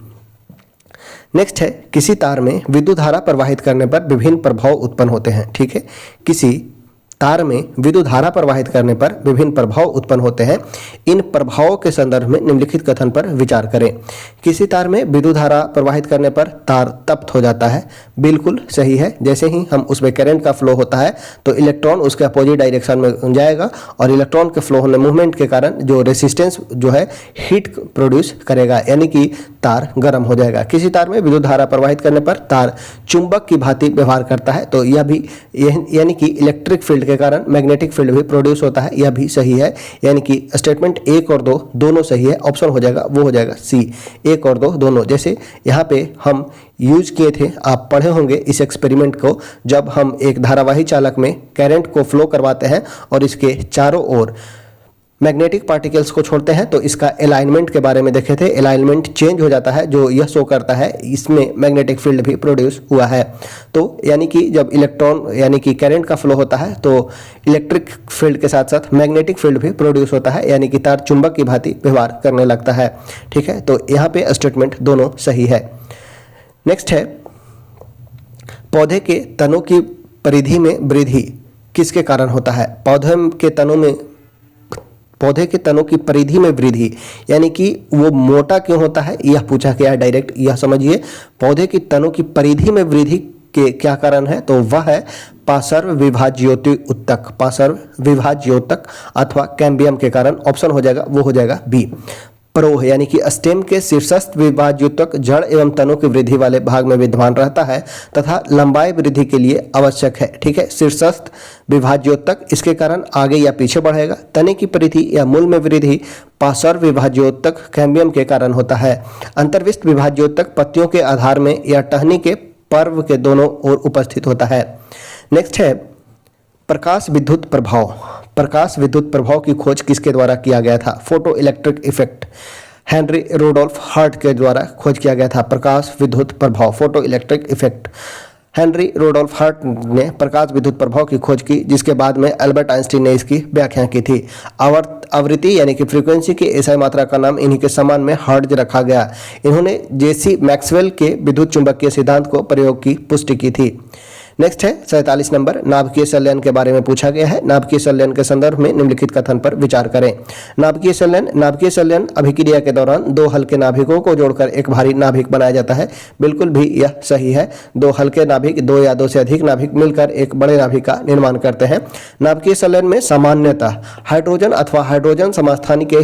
नेक्स्ट है, किसी तार में विद्युत धारा प्रवाहित करने पर विभिन्न प्रभाव उत्पन्न होते हैं। ठीक है, किसी तार में विद्युत धारा प्रवाहित करने पर विभिन्न प्रभाव उत्पन्न होते हैं। इन प्रभावों के संदर्भ में निम्नलिखित कथन पर विचार करें। किसी तार में विद्युत धारा प्रवाहित करने पर तार तप्त हो जाता है। बिल्कुल सही है। जैसे ही हम उसमें करंट का फ्लो होता है तो इलेक्ट्रॉन उसके अपोजिट डायरेक्शन में जाएगा और इलेक्ट्रॉन के फ्लो होने मूवमेंट के कारण जो रेसिस्टेंस जो है हीट प्रोड्यूस करेगा, यानी कि तार गर्म हो जाएगा। किसी तार में विद्युत धारा प्रवाहित करने पर तार चुंबक की भांति व्यवहार करता है, तो यह भी यानी कि इलेक्ट्रिक फील्ड के कारण मैग्नेटिक फील्ड भी प्रोड्यूस होता है, यह भी सही है। यानी कि स्टेटमेंट 1 और 2 दोनों सही है। ऑप्शन हो जाएगा, वो हो जाएगा सी, 1 और 2 दोनों। जैसे यहाँ पे हम यूज किए थे, आप पढ़े होंगे इस एक्सपेरिमेंट को, जब हम एक धारावाही चालक में करंट को फ्लो करवाते हैं और इसके चारों ओर मैग्नेटिक पार्टिकल्स को छोड़ते हैं तो इसका अलाइनमेंट के बारे में देखे थे। अलाइनमेंट चेंज हो जाता है जो यह शो करता है इसमें मैग्नेटिक फील्ड भी प्रोड्यूस हुआ है। तो यानी कि जब इलेक्ट्रॉन यानी कि करंट का फ्लो होता है तो इलेक्ट्रिक फील्ड के साथ साथ मैग्नेटिक फील्ड भी प्रोड्यूस होता है, यानी कि तार चुंबक की भांति व्यवहार करने लगता है। ठीक है, तो यहाँ पे स्टेटमेंट दोनों सही है। नेक्स्ट है, पौधे के तनों की परिधि में वृद्धि किसके कारण होता है? पौधे के तनों की परिधि में वृद्धि, यानी कि वो मोटा क्यों होता है, यह पूछा गया है डायरेक्ट। यह समझिए, पौधे की तनों की परिधि में वृद्धि के क्या कारण है? तो वह है पार्श्व विभाज्योति उत्तक, पार्श्व विभाज्योतक अथवा कैम्बियम के कारण। ऑप्शन हो जाएगा, वो हो जाएगा बी। प्रोह यानी कि स्टेम के शीर्षस्थ विभाज्योतक जड़ एवं तनों की वृद्धि वाले भाग में विद्यमान रहता है तथा लंबाई वृद्धि के लिए आवश्यक है। ठीक है, शीर्षस्थ विभाज्योतक इसके कारण आगे या पीछे बढ़ेगा। तने की परिधि या मूल में वृद्धि पार्श्व विभाज्योतक कैम्बियम के कारण होता है। अंतर्विष्ट विभाज्योतक पत्तियों के आधार में या टहनी के पर्व के दोनों ओर उपस्थित होता है। नेक्स्ट है, प्रकाश विद्युत प्रभाव। प्रकाश विद्युत प्रभाव की खोज किसके द्वारा किया गया था? Photo electric effect Henry Rudolf Hertz के द्वारा खोज किया गया था। प्रकाश विद्युत प्रभाव, photo electric effect Henry Rudolf Hertz ने प्रकाश विद्युत प्रभाव की खोज की, जिसके बाद में अल्बर्ट आइंस्टीन ने इसकी व्याख्या की थी। आवृत्ति यानी कि फ्रीक्वेंसी की एसआई मात्रा का नाम इन्हीं के सम्मान में हर्ट्ज रखा गया। इन्होंने जेसी मैक्सवेल के विद्युत चुंबकीय सिद्धांत को प्रयोग की पुष्टि की थी। नेक्स्ट है 47 नंबर, नाभिकीय संलयन के बारे में पूछा गया है। नाभिकीय संलयन के संदर्भ में निम्नलिखित कथन पर विचार करें। नाभिकीय संलयन अभिक्रिया के दौरान दो हल्के नाभिकों को जोड़कर एक भारी नाभिक बनाया जाता है। बिल्कुल भी यह सही है। दो हल्के नाभिक, दो या दो से अधिक नाभिक मिलकर एक बड़े नाभिक का निर्माण करते हैं। नाभिकीय संलयन में सामान्यतः हाइड्रोजन अथवा हाइड्रोजन समस्थानिक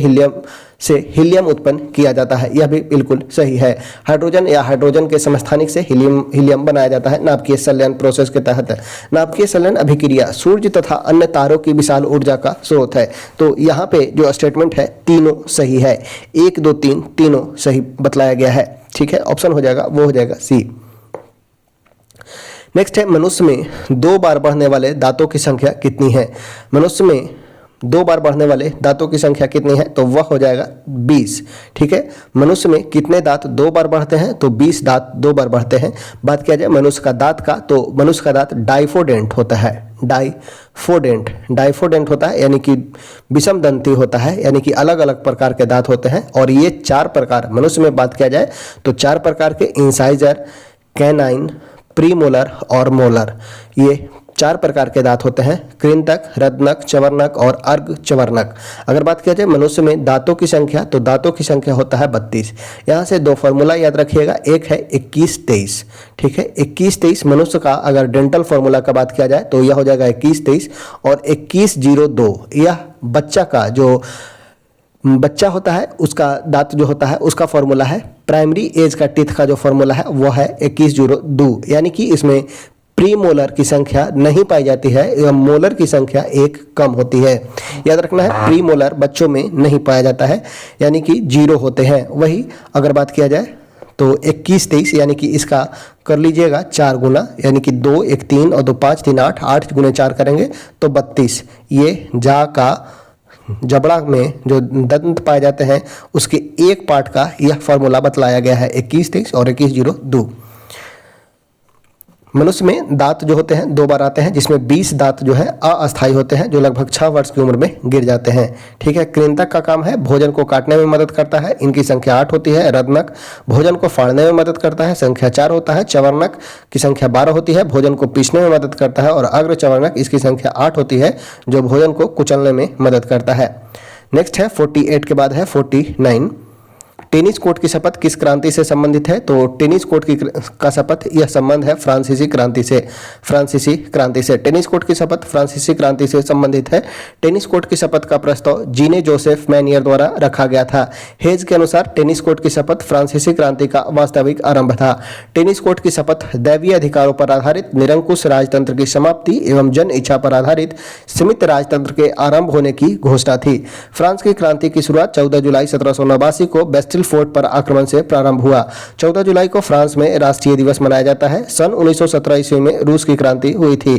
हीलियम उत्पन्न किया जाता है। यह भी बिल्कुल सही है। हाइड्रोजन या हाइड्रोजन के समस्थानिक से हीलियम बनाया जाता है नाभिकीय संलयन प्रोसेस के तहत। नाभिकीय संलयन अभिक्रिया सूर्य तथा अन्य तारों की विशाल ऊर्जा का स्रोत है। तो यहाँ पे जो स्टेटमेंट है तीनों सही है, 1 2 3 तीनों सही बतलाया गया है। ठीक है, ऑप्शन हो जाएगा वो हो जाएगा सी। नेक्स्ट है, मनुष्य में 2 बार बढ़ने वाले दांतों की संख्या कितनी है? मनुष्य में 2 बार बढ़ने वाले दांतों की संख्या कितनी है? तो वह हो जाएगा 20। ठीक है, मनुष्य में कितने दांत 2 बार बढ़ते हैं? तो 20 दांत 2 बार बढ़ते हैं। बात किया जाए मनुष्य का दांत का, तो मनुष्य का दांत डाइफोडेंट होता है। डाइफोडेंट होता है यानी कि विषम दंती होता है, यानी कि अलग अलग प्रकार के दांत होते हैं। और ये 4 प्रकार मनुष्य में बात किया जाए तो 4 प्रकार के इंसाइजर, कैनाइन, प्रीमोलर और मोलर, ये 4 प्रकार के दांत होते हैं। कृंतक, रत्नक, चवर्णक और अर्ध चवर्णक। अगर बात किया जाए मनुष्य में दांतों की संख्या, तो दांतों की संख्या होता है 32। यहाँ से 2 फॉर्मूला याद रखिएगा, एक है 21-23। ठीक है, 21-23 मनुष्य का अगर डेंटल फॉर्मूला का बात किया जाए तो यह हो जाएगा 21-23। और 21-02 यह बच्चा का जो बच्चा होता है उसका दांत जो होता है उसका फॉर्मूला है। प्राइमरी एज का टीथ का जो फॉर्मूला है वो है 21-02, यानी कि इसमें प्री मोलर की संख्या नहीं पाई जाती है एवं मोलर की संख्या 1 कम होती है। याद रखना है, प्री मोलर बच्चों में नहीं पाया जाता है, यानी कि 0 होते हैं। वही अगर बात किया जाए तो 21-23 यानी कि इसका कर लीजिएगा 4 गुना, यानी कि 2 1 3 और 2 5 3 8, 8 गुने 4 करेंगे तो 32। ये जा का जबड़ा में जो दंत पाए जाते हैं उसके एक पार्ट का यह फॉर्मूला बतलाया गया है 21-23 और 21-02। मनुष्य में दांत जो होते हैं 2 बार आते हैं, जिसमें 20 दांत जो है अस्थायी होते हैं, जो लगभग 6 वर्ष की उम्र में गिर जाते हैं। ठीक है, कृंतक का काम है भोजन को काटने में मदद करता है, इनकी संख्या 8 होती है। रत्नक भोजन को फाड़ने में मदद करता है, संख्या 4 होता है। चवर्णक की संख्या 12 होती है, भोजन को पीसने में मदद करता है। और अग्र चवर्णक इसकी संख्या 8 होती है, जो भोजन को कुचलने में मदद करता है। नेक्स्ट है 48 के बाद है 49। टेनिस कोर्ट की शपथ किस क्रांति से संबंधित है? तो टेनिस कोर्ट का शपथ यह संबंध है फ्रांसीसी क्रांति से। टेनिस कोर्ट की शपथ फ्रांसीसी क्रांति से संबंधित है। टेनिस कोर्ट की शपथ का प्रस्ताव जीने जोसेफ मैनियर द्वारा रखा गया था। हेज के अनुसार टेनिस कोर्ट की शपथ फ्रांसीसी क्रांति का वास्तविक आरंभ था। टेनिस कोर्ट की शपथ दैवीय अधिकारों पर आधारित निरंकुश राजतंत्र की समाप्ति एवं जन इच्छा पर आधारित सीमित राजतंत्र के आरंभ होने की घोषणा थी। फ्रांस की क्रांति की शुरुआत 14 जुलाई 1789 को बेस्टिल फोर्ट पर आक्रमण से प्रारंभ हुआ। 14 जुलाई को फ्रांस में राष्ट्रीय दिवस मनाया जाता है। सन 1917 ईस्वी में रूस की क्रांति हुई थी।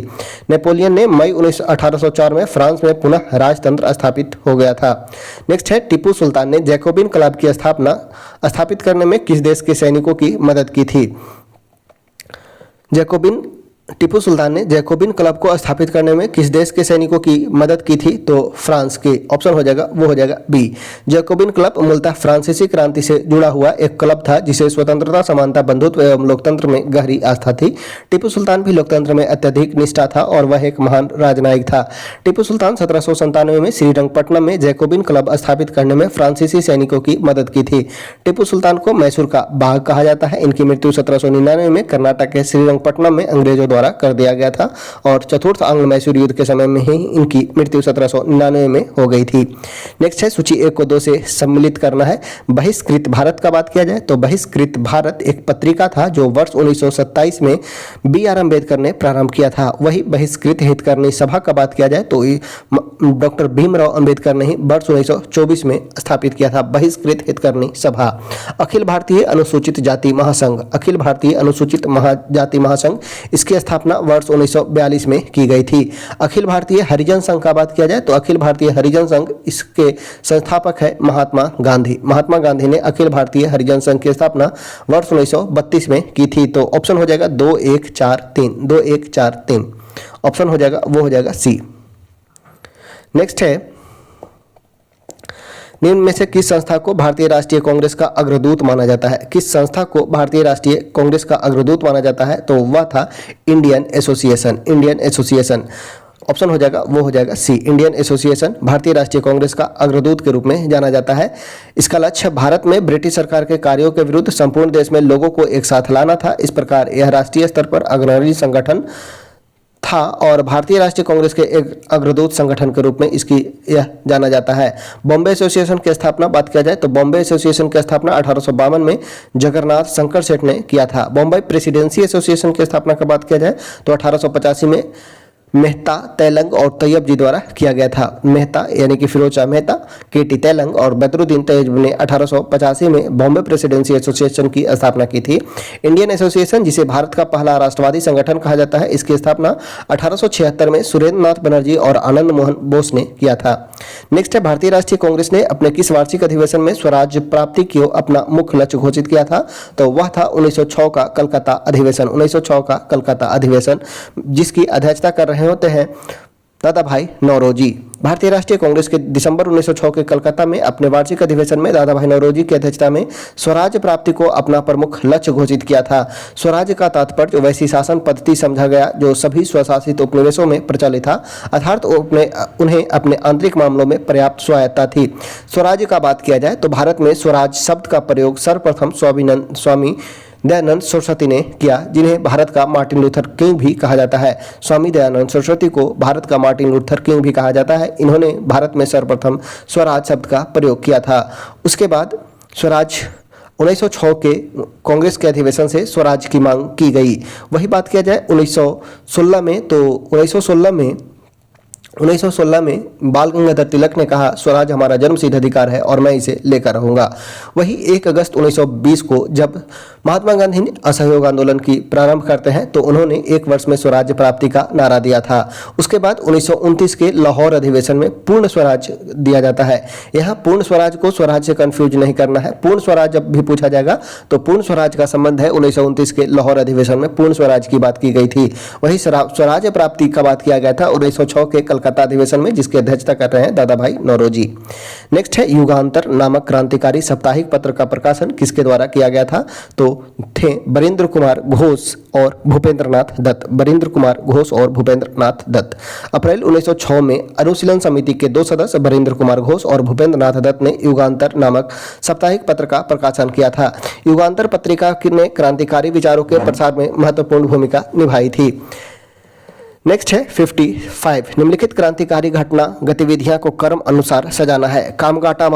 नेपोलियन ने मई 1804 में फ्रांस में पुनः राजतंत्र स्थापित हो गया था। नेक्स्ट है, टीपू सुल्तान ने जैकोबिन क्लब की स्थापित करने में किस देश के सैनिकों की मदद की थी? टीपू सुल्तान ने जैकोबिन क्लब को स्थापित करने में किस देश के सैनिकों की मदद की थी? तो फ्रांस के। ऑप्शन हो जाएगा वो हो जाएगा बी। जैकोबिन क्लब मूलतः फ्रांसीसी क्रांति से जुड़ा हुआ एक क्लब था, जिसे स्वतंत्रता, समानता, बंधुत्व एवं लोकतंत्र में गहरी आस्था थी। टीपू सुल्तान भी लोकतंत्र में अत्यधिक निष्ठा था और वह एक महान राजनयिक था। टीपू सुल्तान 1797 में श्रीरंगपट्टनम में जैकोबिन क्लब स्थापित करने में फ्रांसीसी सैनिकों की मदद की थी। टीपू सुल्तान को मैसूर का बाघ कहा जाता है। इनकी मृत्यु 1799 में कर्नाटक के श्रीरंगपट्टनम में अंग्रेजों द्वारा कर दिया गया था और चतुर्थ आंग्ल मैसूर युद्ध के समय में ही इनकी मृत्यु 1799 में हो गई थी। नेक्स्ट है, सूची 1 को 2 से सम्मिलित करना है। बहिष्कृत भारत का बात किया जाए तो बहिष्कृत भारत एक पत्रिका था जो वर्ष 1927 में B.R. अम्बेडकर ने प्रारंभ किया था। वही बहिष्कृत हितकर्मी सभा का बात किया जाए तो डॉक्टर भीमराव अंबेडकर ने ही वर्ष 1924 में स्थापित किया था बहिष्कृत हितकर्मी सभा। अखिल भारतीय अनुसूचित जाति महासंघ, इसकी स्थापना वर्ष 1942 में की गई थी। अखिल भारतीय हरिजन संघ का बात किया जाए तो अखिल भारतीय हरिजन संघ, इसके संस्थापक है महात्मा गांधी। महात्मा गांधी ने अखिल भारतीय हरिजन संघ की स्थापना वर्ष 1932 में की थी। तो ऑप्शन हो जाएगा 2143, 2143 ऑप्शन हो जाएगा, वो हो जाएगा सी। नेक्स्ट है, निम्न में से किस संस्था को भारतीय राष्ट्रीय कांग्रेस का अग्रदूत माना जाता है? किस संस्था को भारतीय राष्ट्रीय कांग्रेस का अग्रदूत माना जाता है? तो वह था Indian association, Indian association option हो जाएगा, वो हो जाएगा सी। इंडियन एसोसिएशन भारतीय राष्ट्रीय कांग्रेस का अग्रदूत के रूप में जाना जाता है। इसका लक्ष्य भारत में ब्रिटिश सरकार के कार्यों के विरुद्ध संपूर्ण देश में लोगों को एक साथ लाना था। इस प्रकार यह राष्ट्रीय स्तर पर अग्रणी संगठन था और भारतीय राष्ट्रीय कांग्रेस के एक अग्रदूत संगठन के रूप में इसकी यह जाना जाता है। बॉम्बे एसोसिएशन की स्थापना बात किया जाए तो बॉम्बे एसोसिएशन की स्थापना 1852 में जगन्नाथ शंकर सेठ ने किया था। बॉम्बे प्रेसिडेंसी एसोसिएशन की स्थापना की बात किया जाए तो 1885 में मेहता, तेलंग और तैयब जी द्वारा किया गया था। मेहता यानी कि फिरोज शाह मेहता, केटी तेलंग और बदरुद्दीन तैयब ने 1885 में बॉम्बे प्रेसिडेंसी एसोसिएशन की स्थापना की थी। इंडियन एसोसिएशन, जिसे भारत का पहला राष्ट्रवादी संगठन कहा जाता है, इसकी स्थापना 1876 में सुरेंद्र नाथ बनर्जी और आनंद मोहन बोस ने किया था। नेक्स्ट है, भारतीय राष्ट्रीय कांग्रेस ने अपने किस वार्षिक अधिवेशन में स्वराज्य प्राप्ति को अपना मुख्य लक्ष्य घोषित किया था? तो वह था 1906 का कलकत्ता अधिवेशन, 1906 का कलकत्ता अधिवेशन, जिसकी अध्यक्षता कर रहे होते हैं दादा भाई नौरोजी। भारतीय राष्ट्रीय कांग्रेस के दिसंबर 1906 के कलकत्ता में अपने वार्षिक अधिवेशन में दादा भाई नौरोजी की अध्यक्षता में स्वराज्य प्राप्ति को अपना प्रमुख लक्ष्य घोषित किया था। स्वराज्य का तात्पर्य वैसी शासन पद्धति समझा गया जो सभी स्वशासित उपनिवेशों में प्रचलित था, अर्थात उन्हें अपने आंतरिक मामलों में पर्याप्त स्वायत्ता थी। स्वराज्य का बात किया जाए तो भारत में स्वराज शब्द का प्रयोग सर्वप्रथम स्वामी दयानंद सरस्वती ने किया, जिन्हें भारत का मार्टिन लूथर किंग भी कहा जाता है। स्वामी दयानंद सरस्वती को भारत का मार्टिन लूथर किंग भी कहा जाता है। इन्होंने भारत में सर्वप्रथम स्वराज शब्द का प्रयोग किया था। उसके बाद स्वराज 1906 के कांग्रेस के अधिवेशन से स्वराज की मांग की गई। वही बात किया जाए 1916 में, तो 1916 में बाल गंगाधर तिलक ने कहा स्वराज हमारा जन्मसिद्ध अधिकार है और मैं इसे लेकर रहूंगा। वही 1 अगस्त 1920 को जब महात्मा गांधी ने असहयोग आंदोलन की प्रारंभ करते हैं तो उन्होंने 1 वर्ष में स्वराज्य प्राप्ति का नारा दिया था। उसके बाद 1929 के लाहौर अधिवेशन में पूर्ण स्वराज दिया जाता है। यहाँ पूर्ण स्वराज को स्वराज से कंफ्यूज नहीं करना है। पूर्ण स्वराज जब भी पूछा जाएगा तो पूर्ण स्वराज का संबंध है 1929 के लाहौर अधिवेशन में पूर्ण स्वराज की बात की गई थी। वही स्वराज्य प्राप्ति का बात किया गया था 1906 के कलकत्ता अधिवेशन में, जिसकी अध्यक्षता कर रहे हैं दादा भाई नौरोजी। नेक्स्ट है, युगांतर नामक क्रांतिकारी साप्ताहिक पत्र का प्रकाशन किसके द्वारा किया गया था? तो थे बरिंद्र कुमार घोष और भूपेंद्र नाथ दत्त। बरिंद्र कुमार घोष और भूपेंद्र नाथ दत्त। अप्रैल 1906 में अनुशीलन समिति के 2 सदस्य बरिंद्र कुमार घोष और भूपेंद्र नाथ दत्त ने युगांतर नामक साप्ताहिक पत्र का प्रकाशन किया था। युगांतर पत्रिका ने क्रांतिकारी विचारों के प्रसार में महत्वपूर्ण भूमिका निभाई थी। नेक्स्ट है 55, निम्नलिखित क्रांतिकारी घटना गतिविधियां को क्रम अनुसार सजाना है। कामगाटा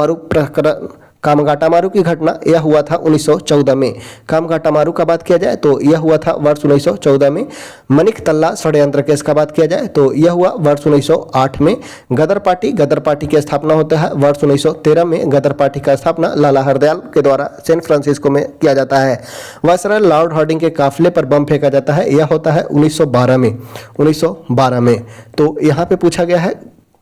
मारू की घटना यह हुआ था 1914 में। कामगाटा मारू का बात किया जाए तो यह हुआ था वर्ष 1914 में। मनिक तल्ला षड्यंत्र केस का बात किया जाए तो यह हुआ वर्ष 1908 में। गदर पार्टी की स्थापना होता है वर्ष 1913 में। गदर पार्टी का स्थापना लाला हरदयाल के द्वारा सैन फ्रांसिस्को में किया जाता है। वायसराय लॉर्ड हार्डिंग के काफिले पर बम फेंका जाता है, यह होता है 1912 में। 1912 में तो यहाँ पे पूछा गया है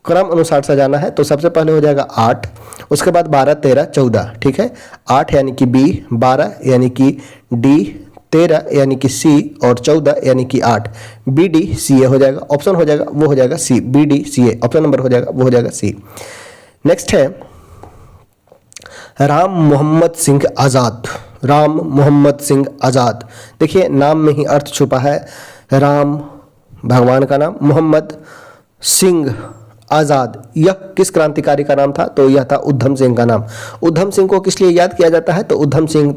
क्रम अनुसार सजाना है, तो सबसे पहले हो जाएगा 8, उसके बाद 12, 13, 14। ठीक है, 8 यानी कि बी, 12 यानी कि डी, 13 यानी कि सी और 14 यानी कि 8। बी डी सी ए हो जाएगा, ऑप्शन हो जाएगा वो हो जाएगा C. B D C A option number हो जाएगा वो हो जाएगा सी। नेक्स्ट है राम मोहम्मद सिंह आज़ाद। राम मोहम्मद सिंह आज़ाद, देखिए नाम में ही अर्थ छुपा है। राम भगवान का नाम, मोहम्मद सिंह आज़ाद, यह किस क्रांतिकारी का नाम था? तो यह था उधम सिंह का नाम। उधम सिंह को किस लिए याद किया जाता है? तो उधम सिंह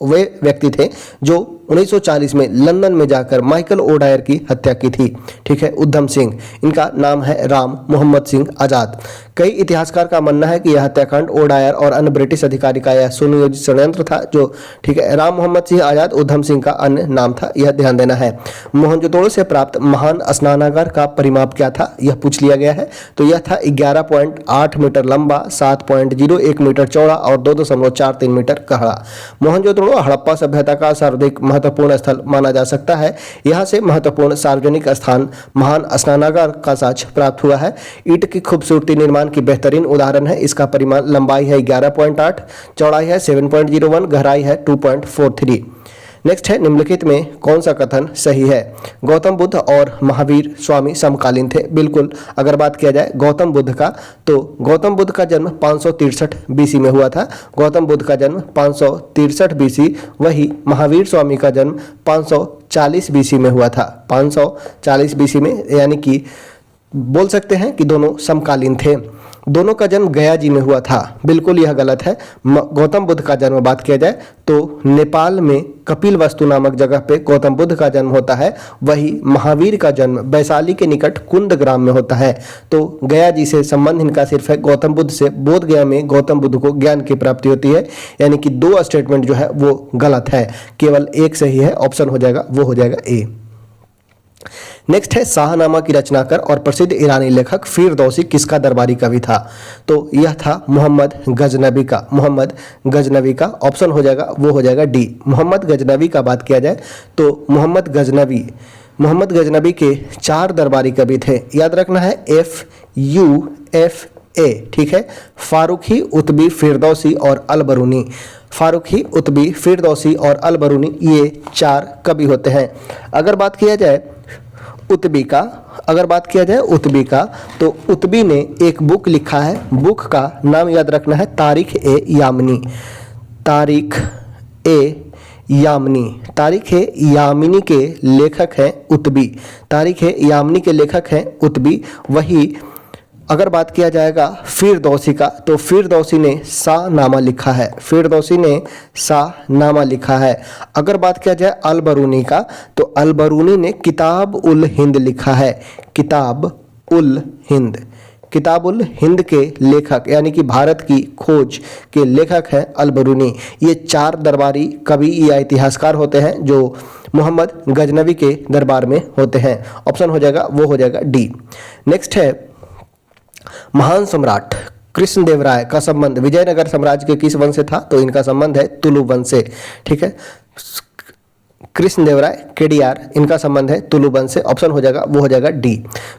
वे व्यक्ति थे जो 1940 में लंदन में जाकर माइकल ओडायर की हत्या की थी। ठीक है, उधम सिंह, इनका नाम है राम मोहम्मद सिंह आज़ाद। कई इतिहासकार का मानना है कि यह हत्याकांड ओडायर और अन्य ब्रिटिश अधिकारी का यह सुनियोजित षड्यंत्र था जो, ठीक है, राम मोहम्मद सिंह आज़ाद उधम सिंह का अन्य नाम था, यह ध्यान देना है। मोहनजोदड़ो से प्राप्त महान स्नानागार का परिमाप क्या था? यह पूछ लिया गया है। तो यह था 11.8 मीटर लंबा, 7.01 मीटर चौड़ा और 2.43 मीटर गहरा। मोहनजोदड़ो हड़प्पा सभ्यता का सर्वाधिक महत्वपूर्ण स्थल माना जा सकता है। यहाँ से महत्वपूर्ण सार्वजनिक स्थान महान स्नानागार का साक्ष्य प्राप्त हुआ है। ईंट की खूबसूरती निर्माण की बेहतरीन उदाहरण है। इसका परिमाण लंबाई है 11.8, चौड़ाई है 7.01, गहराई है 2.43। नेक्स्ट है, निम्नलिखित में कौन सा कथन सही है? गौतम बुद्ध और महावीर स्वामी समकालीन थे। बिल्कुल, अगर बात किया जाए गौतम बुद्ध का, तो गौतम बुद्ध का जन्म 563 बीसी में हुआ था। गौतम बुद्ध का जन्म 563 बीसी, वही महावीर स्वामी का जन्म 540 बीसी में हुआ था। 540 बीसी में, यानी कि बोल सकते हैं कि दोनों समकालीन थे। दोनों का जन्म गया जी में हुआ था। बिल्कुल यह गलत है। गौतम बुद्ध का जन्म बात किया जाए तो नेपाल में कपिलवस्तु नामक जगह पे गौतम बुद्ध का जन्म होता है। वही महावीर का जन्म वैशाली के निकट कुंद ग्राम में होता है। तो गया जी से संबंध इनका सिर्फ है गौतम बुद्ध से। बोध गया में गौतम बुद्ध को ज्ञान की प्राप्ति होती है, यानी कि दो स्टेटमेंट जो है वो गलत है, केवल एक सही है। ऑप्शन हो जाएगा, वो हो जाएगा ए। नेक्स्ट है, शाहनामा की रचनाकार और प्रसिद्ध ईरानी लेखक फिरदौसी किसका दरबारी कवि था? तो यह था मोहम्मद गजनवी का। मोहम्मद गजनवी का ऑप्शन हो जाएगा, वो हो जाएगा डी। मोहम्मद गजनवी का बात किया जाए तो मोहम्मद गजनवी के 4 दरबारी कवि थे। याद रखना है FUFA, ठीक है। फारूकी, उतबी, फिरदौसी और अलबरूनी। फारूकी, उतबी, फिरदौसी और अलबरूनी, ये 4 कवि होते हैं। अगर बात किया जाए उतबी का, तो उतबी ने एक बुक लिखा है। बुक का नाम याद रखना है तारीख ए यामिनी। तारीख ए यामिनी के लेखक हैं उतबी। वही अगर बात किया जाएगा फिरदौसी का, तो फिरदौसी ने शाहनामा लिखा है। अगर बात किया जाए अलबरूनी का, तो अलबरूनी ने किताब उल हिंद लिखा है। किताब उल हिंद के लेखक, यानी कि भारत की खोज के लेखक हैं अलबरूनी। ये 4 दरबारी कवि या इतिहासकार होते हैं जो मोहम्मद गजनवी के दरबार में होते हैं। ऑप्शन हो जाएगा, वो हो जाएगा डी। नेक्स्ट है, महान सम्राट कृष्णदेवराय का संबंध विजयनगर साम्राज्य के किस वंश से था? तो इनका संबंध है तुलु वंश से, ठीक है। कृष्णदेवराय KDR, इनका संबंध है तुलु वंश से। ऑप्शन हो जाएगा, वो हो जाएगा डी।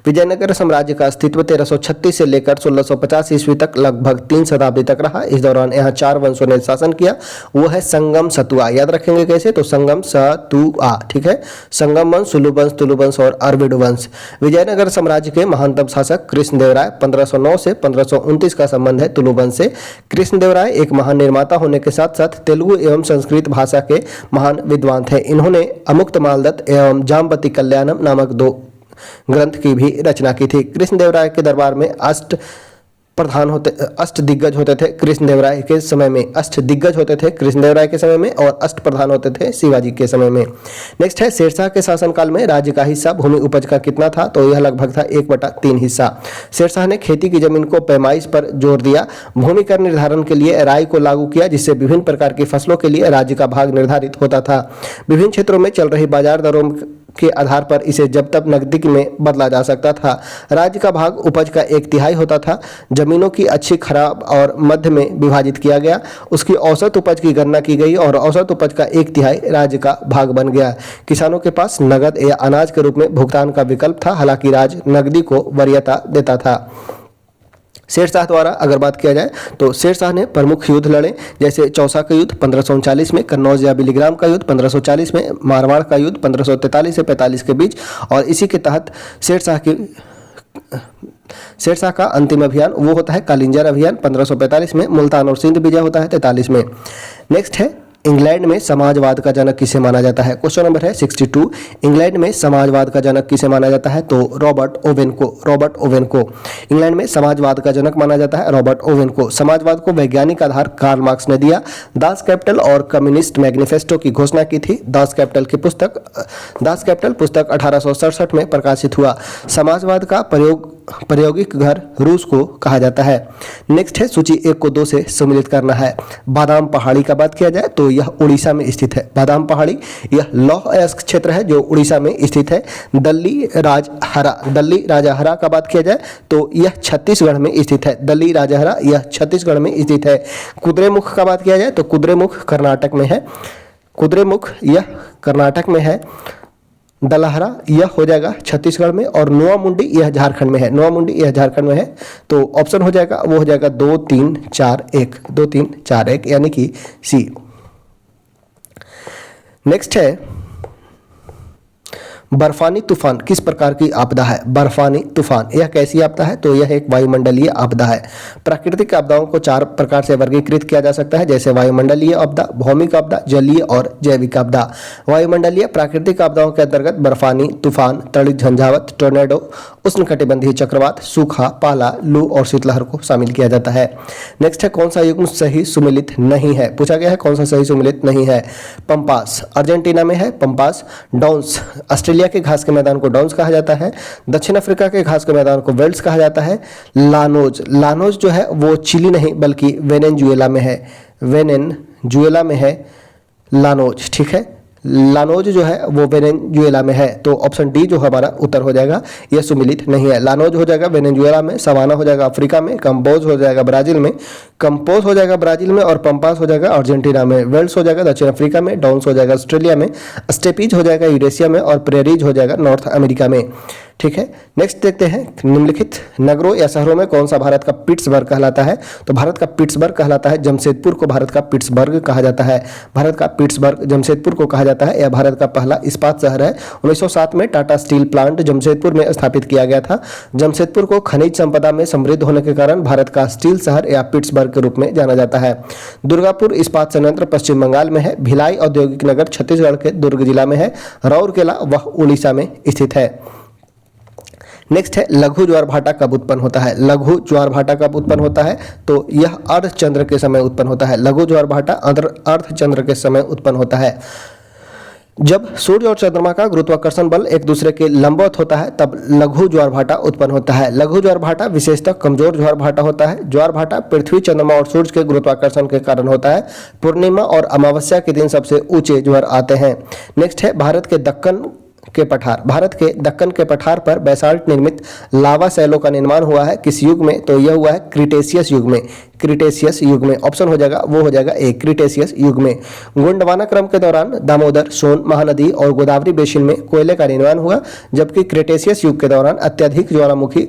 विजयनगर साम्राज्य का अस्तित्व 1336 से लेकर 1650 ईस्वी तक लगभग 3 शताब्दी तक रहा। इस दौरान यहाँ 4 वंशों ने शासन किया। वो है संगम सतुआ। याद रखेंगे कैसे? तो संगम सतुआ, ठीक है। संगम वंश, सुलु वंश, तुलु वंश और अरविड़ वंश। विजयनगर साम्राज्य के महानतम शासक कृष्णदेवराय 1509 से 1529 का संबंध है तुलु वंश से। कृष्णदेवराय एक महान निर्माता होने के साथ साथ तेलुगु एवं संस्कृत भाषा के महान विद्वान थे। इन्होंने अमुक्त मालदत्त एवं जाम्बती कल्याणम नामक 2 ग्रंथ की भी रचना की थी। कृष्णदेवराय के दरबार में अष्टदिग्गज होते थे कृष्णदेवराय के समय में, और अष्टप्रधान होते थे शिवाजी के समय में। नेक्स्ट है, शेरशाह के शासनकाल में राज्य का हिस्सा भूमि उपज का कितना था? तो यह लगभग था 1/3 हिस्सा। शेरशाह ने खेती की जमीन को पैमाइश पर जोर दिया। भूमि कर निर्धारण के लिए राय को लागू किया, जिससे विभिन्न प्रकार की फसलों के लिए राज्य का भाग निर्धारित होता था। विभिन्न क्षेत्रों में चल रही बाजार दरों के आधार पर इसे जब तक नकदी में बदला जा सकता था। राज्य का भाग उपज का 1/3 होता था। जमीनों की अच्छी, खराब और मध्य में विभाजित किया गया। उसकी औसत उपज की गणना की गई और औसत उपज का 1/3 राज्य का भाग बन गया। किसानों के पास नगद या अनाज के रूप में भुगतान का विकल्प था, हालांकि राज्य नकदी को वरीयता देता था। शेरशाह द्वारा अगर बात किया जाए तो शेरशाह ने प्रमुख युद्ध लड़े, जैसे चौसा का युद्ध 1539 में, कन्नौज या बिलीग्राम का युद्ध 1540 में, मारवाड़ का युद्ध 1543 से 45 के बीच, और इसी के तहत शेरशाह का अंतिम अभियान वो होता है कालिंजर अभियान 1545 में। मुल्तान और सिंध विजय होता है 43 में। नेक्स्ट है, इंग्लैंड में समाजवाद का जनक किसे माना जाता है? क्वेश्चन नंबर है 62। इंग्लैंड में समाजवाद का जनक किसे माना जाता है? तो रॉबर्ट ओवेन को। इंग्लैंड में समाजवाद का जनक माना जाता है रॉबर्ट ओवेन को। समाजवाद को वैज्ञानिक आधार कार्ल मार्क्स ने दिया। दास कैपिटल और कम्युनिस्ट मैनिफेस्टो की घोषणा की थी। दास कैपिटल पुस्तक 1867 में प्रकाशित हुआ। समाजवाद का प्रायोगिक घर रूस को कहा जाता है। नेक्स्ट है, सूची 1 को 2 से सम्मिलित करना है। बादाम पहाड़ी का बात किया जाए तो यह उड़ीसा में स्थित है। बादाम पहाड़ी यह लौह अयस्क क्षेत्र है जो उड़ीसा में स्थित है। दल्ली राजहरा का बात किया जाए तो यह छत्तीसगढ़ में स्थित है। दल्ली राजहरा यह छत्तीसगढ़ में स्थित है। कुद्रेमुख का बात किया जाए तो कुद्रेमुख कर्नाटक में है। कुद्रेमुख यह कर्नाटक में है। दलहरा यह हो जाएगा छत्तीसगढ़ में, और नोआमुंडी यह झारखंड में है। नोआमुंडी यह झारखंड में है। तो ऑप्शन हो जाएगा वो हो जाएगा 2 3 4 1, 2 3 4 1 यानी कि सी। नेक्स्ट है बर्फानी तूफान किस प्रकार की आपदा है? बर्फानी तूफान यह कैसी आपदा है? तो यह एक वायुमंडलीय आपदा है। प्राकृतिक आपदाओं को 4 प्रकार से वर्गीकृत किया जा सकता है, जैसे वायुमंडलीय आपदा, भौमिक आपदा, जलीय और जैविक आपदा। वायुमंडलीय प्राकृतिक आपदाओं के अंतर्गत बर्फानी तूफान, तड़ित झंझावत, टोर्नेडो, उष्णकटिबंधीय चक्रवात, सूखा, पाला, लू और शीतलहर को शामिल किया जाता है। नेक्स्ट है कौन सा युग्म सही सुमेलित नहीं है? पूछा गया है कौन सा सही सुमेलित नहीं है। पंपास अर्जेंटीना में है। पंपास। डाउन्स ऑस्ट्रेलिया के घास के मैदान को डाउन्स कहा जाता है। दक्षिण अफ्रीका के घास के मैदान को वेल्स कहा जाता है। लानोज, लानोज जो है वो चिली नहीं बल्कि वेनेजुएला में है। वेनेजुएला में है लानोज, ठीक है। लानोज जो है वो वेनेजुएला में है। तो ऑप्शन डी जो हमारा उत्तर हो जाएगा यह सुमिलित नहीं है। लानोज हो जाएगा वेनेजुएला में, सवाना हो जाएगा अफ्रीका में, कंपोज हो जाएगा ब्राजील में, कंपोज हो जाएगा ब्राजील में, और पंपास हो जाएगा अर्जेंटीना में, वेल्स हो जाएगा दक्षिण अफ्रीका में, डाउन्स हो जाएगा ऑस्ट्रेलिया में, स्टेपीज हो जाएगा यूरेशिया में, और प्रेरीज हो जाएगा नॉर्थ अमेरिका में। ठीक है। नेक्स्ट देखते हैं निम्नलिखित नगरों या शहरों में कौन सा भारत का पिट्सबर्ग कहलाता है? तो भारत का पिट्सबर्ग कहलाता है जमशेदपुर को भारत का पिट्सबर्ग कहा जाता है। भारत का पिट्सबर्ग जमशेदपुर को कहा जाता है। यह भारत का पहला इस्पात शहर है। 1907 में टाटा स्टील प्लांट जमशेदपुर में स्थापित किया गया था। जमशेदपुर को खनिज संपदा में समृद्ध होने के कारण भारत का स्टील शहर या पिट्सबर्ग के रूप में जाना जाता है। दुर्गापुर इस्पात संयंत्र पश्चिम बंगाल में है। भिलाई औद्योगिक नगर छत्तीसगढ़ के दुर्ग जिला में है। राउरकेला वह उड़ीसा में स्थित है। नेक्स्ट है लघु ज्वार भाटा कब उत्पन्न होता है? लघु ज्वार भाटा कब उत्पन्न होता है? तो यह अर्धचंद्र के समय उत्पन्न होता है। लघु ज्वार भाटा अर्धचंद्र के समय उत्पन्न होता है। जब सूर्य और चंद्रमा का गुरुत्वाकर्षण बल एक दूसरे के लंबवत होता है तब लघु ज्वार भाटा उत्पन्न होता है। लघु ज्वार भाटा विशेषतः कमजोर ज्वार भाटा होता है। ज्वार भाटा पृथ्वी, चंद्रमा और सूर्य के गुरुत्वाकर्षण के कारण होता है। पूर्णिमा और अमावस्या के दिन सबसे ऊंचे ज्वार आते हैं। नेक्स्ट है भारत के दक्कन के पठार। भारत के दक्कन के पठार पर बेसाल्ट निर्मित लावा शैलों का निर्माण हुआ है। किस युग में? तो यह हुआ है क्रिटेशियस युग में। क्रिटेशियस युग में ऑप्शन हो जाएगा वो हो जाएगा ए, क्रिटेशियस युग में। गोंडवाना क्रम के दौरान दामोदर, सोन महानदी और गोदावरी बेसिन में कोयले का निर्माण हुआ, जबकि क्रिटेशियस युग के दौरान अत्यधिक ज्वालामुखी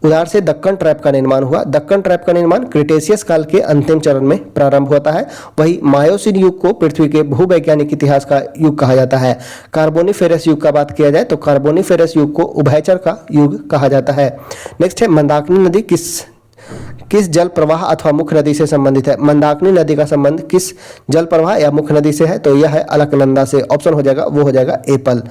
उधार से दक्कन ट्रैप का निर्माण हुआ। दक्कन ट्रैप का निर्माण क्रिटेशियस काल के अंतिम चरण में प्रारंभ होता है। वही मायोसीन युग को पृथ्वी के भूवैज्ञानिक इतिहास का युग कहा जाता है। कार्बोनिफेरस युग का बात किया जाए तो कार्बोनिफेरस युग को उभयचर का युग कहा जाता है। नेक्स्ट है मंदाकिनी नदी किस जल प्रवाह अथवा मुख्य नदी से संबंधित है? मंदाकिनी नदी का संबंध किस जल प्रवाह या मुख्य नदी से है? तो यह है अलकनंदा से। ऑप्शन हो जाएगा वो हो जाएगा एपल।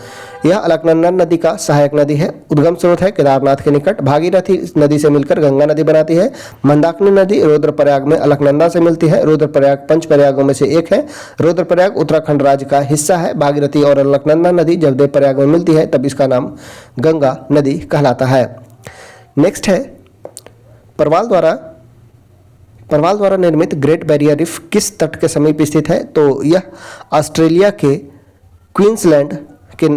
यह अलकनंदा नदी का सहायक नदी है। उद्गम स्रोत है केदारनाथ के निकट। भागीरथी नदी से मिलकर गंगा नदी बनाती है। मंदाकिनी नदी रुद्रप्रयाग में अलकनंदा से मिलती है। रुद्रप्रयाग पंच प्रयागों में से एक है। रुद्रप्रयाग उत्तराखंड राज्य का हिस्सा है। भागीरथी और अलकनंदा नदी जब देवप्रयाग में मिलती है तब इसका नाम गंगा नदी कहलाता है। नेक्स्ट है परवाल द्वारा निर्मित ग्रेट बैरियर रीफ किस तट के समीप स्थित है? तो यह ऑस्ट्रेलिया के क्वींसलैंड के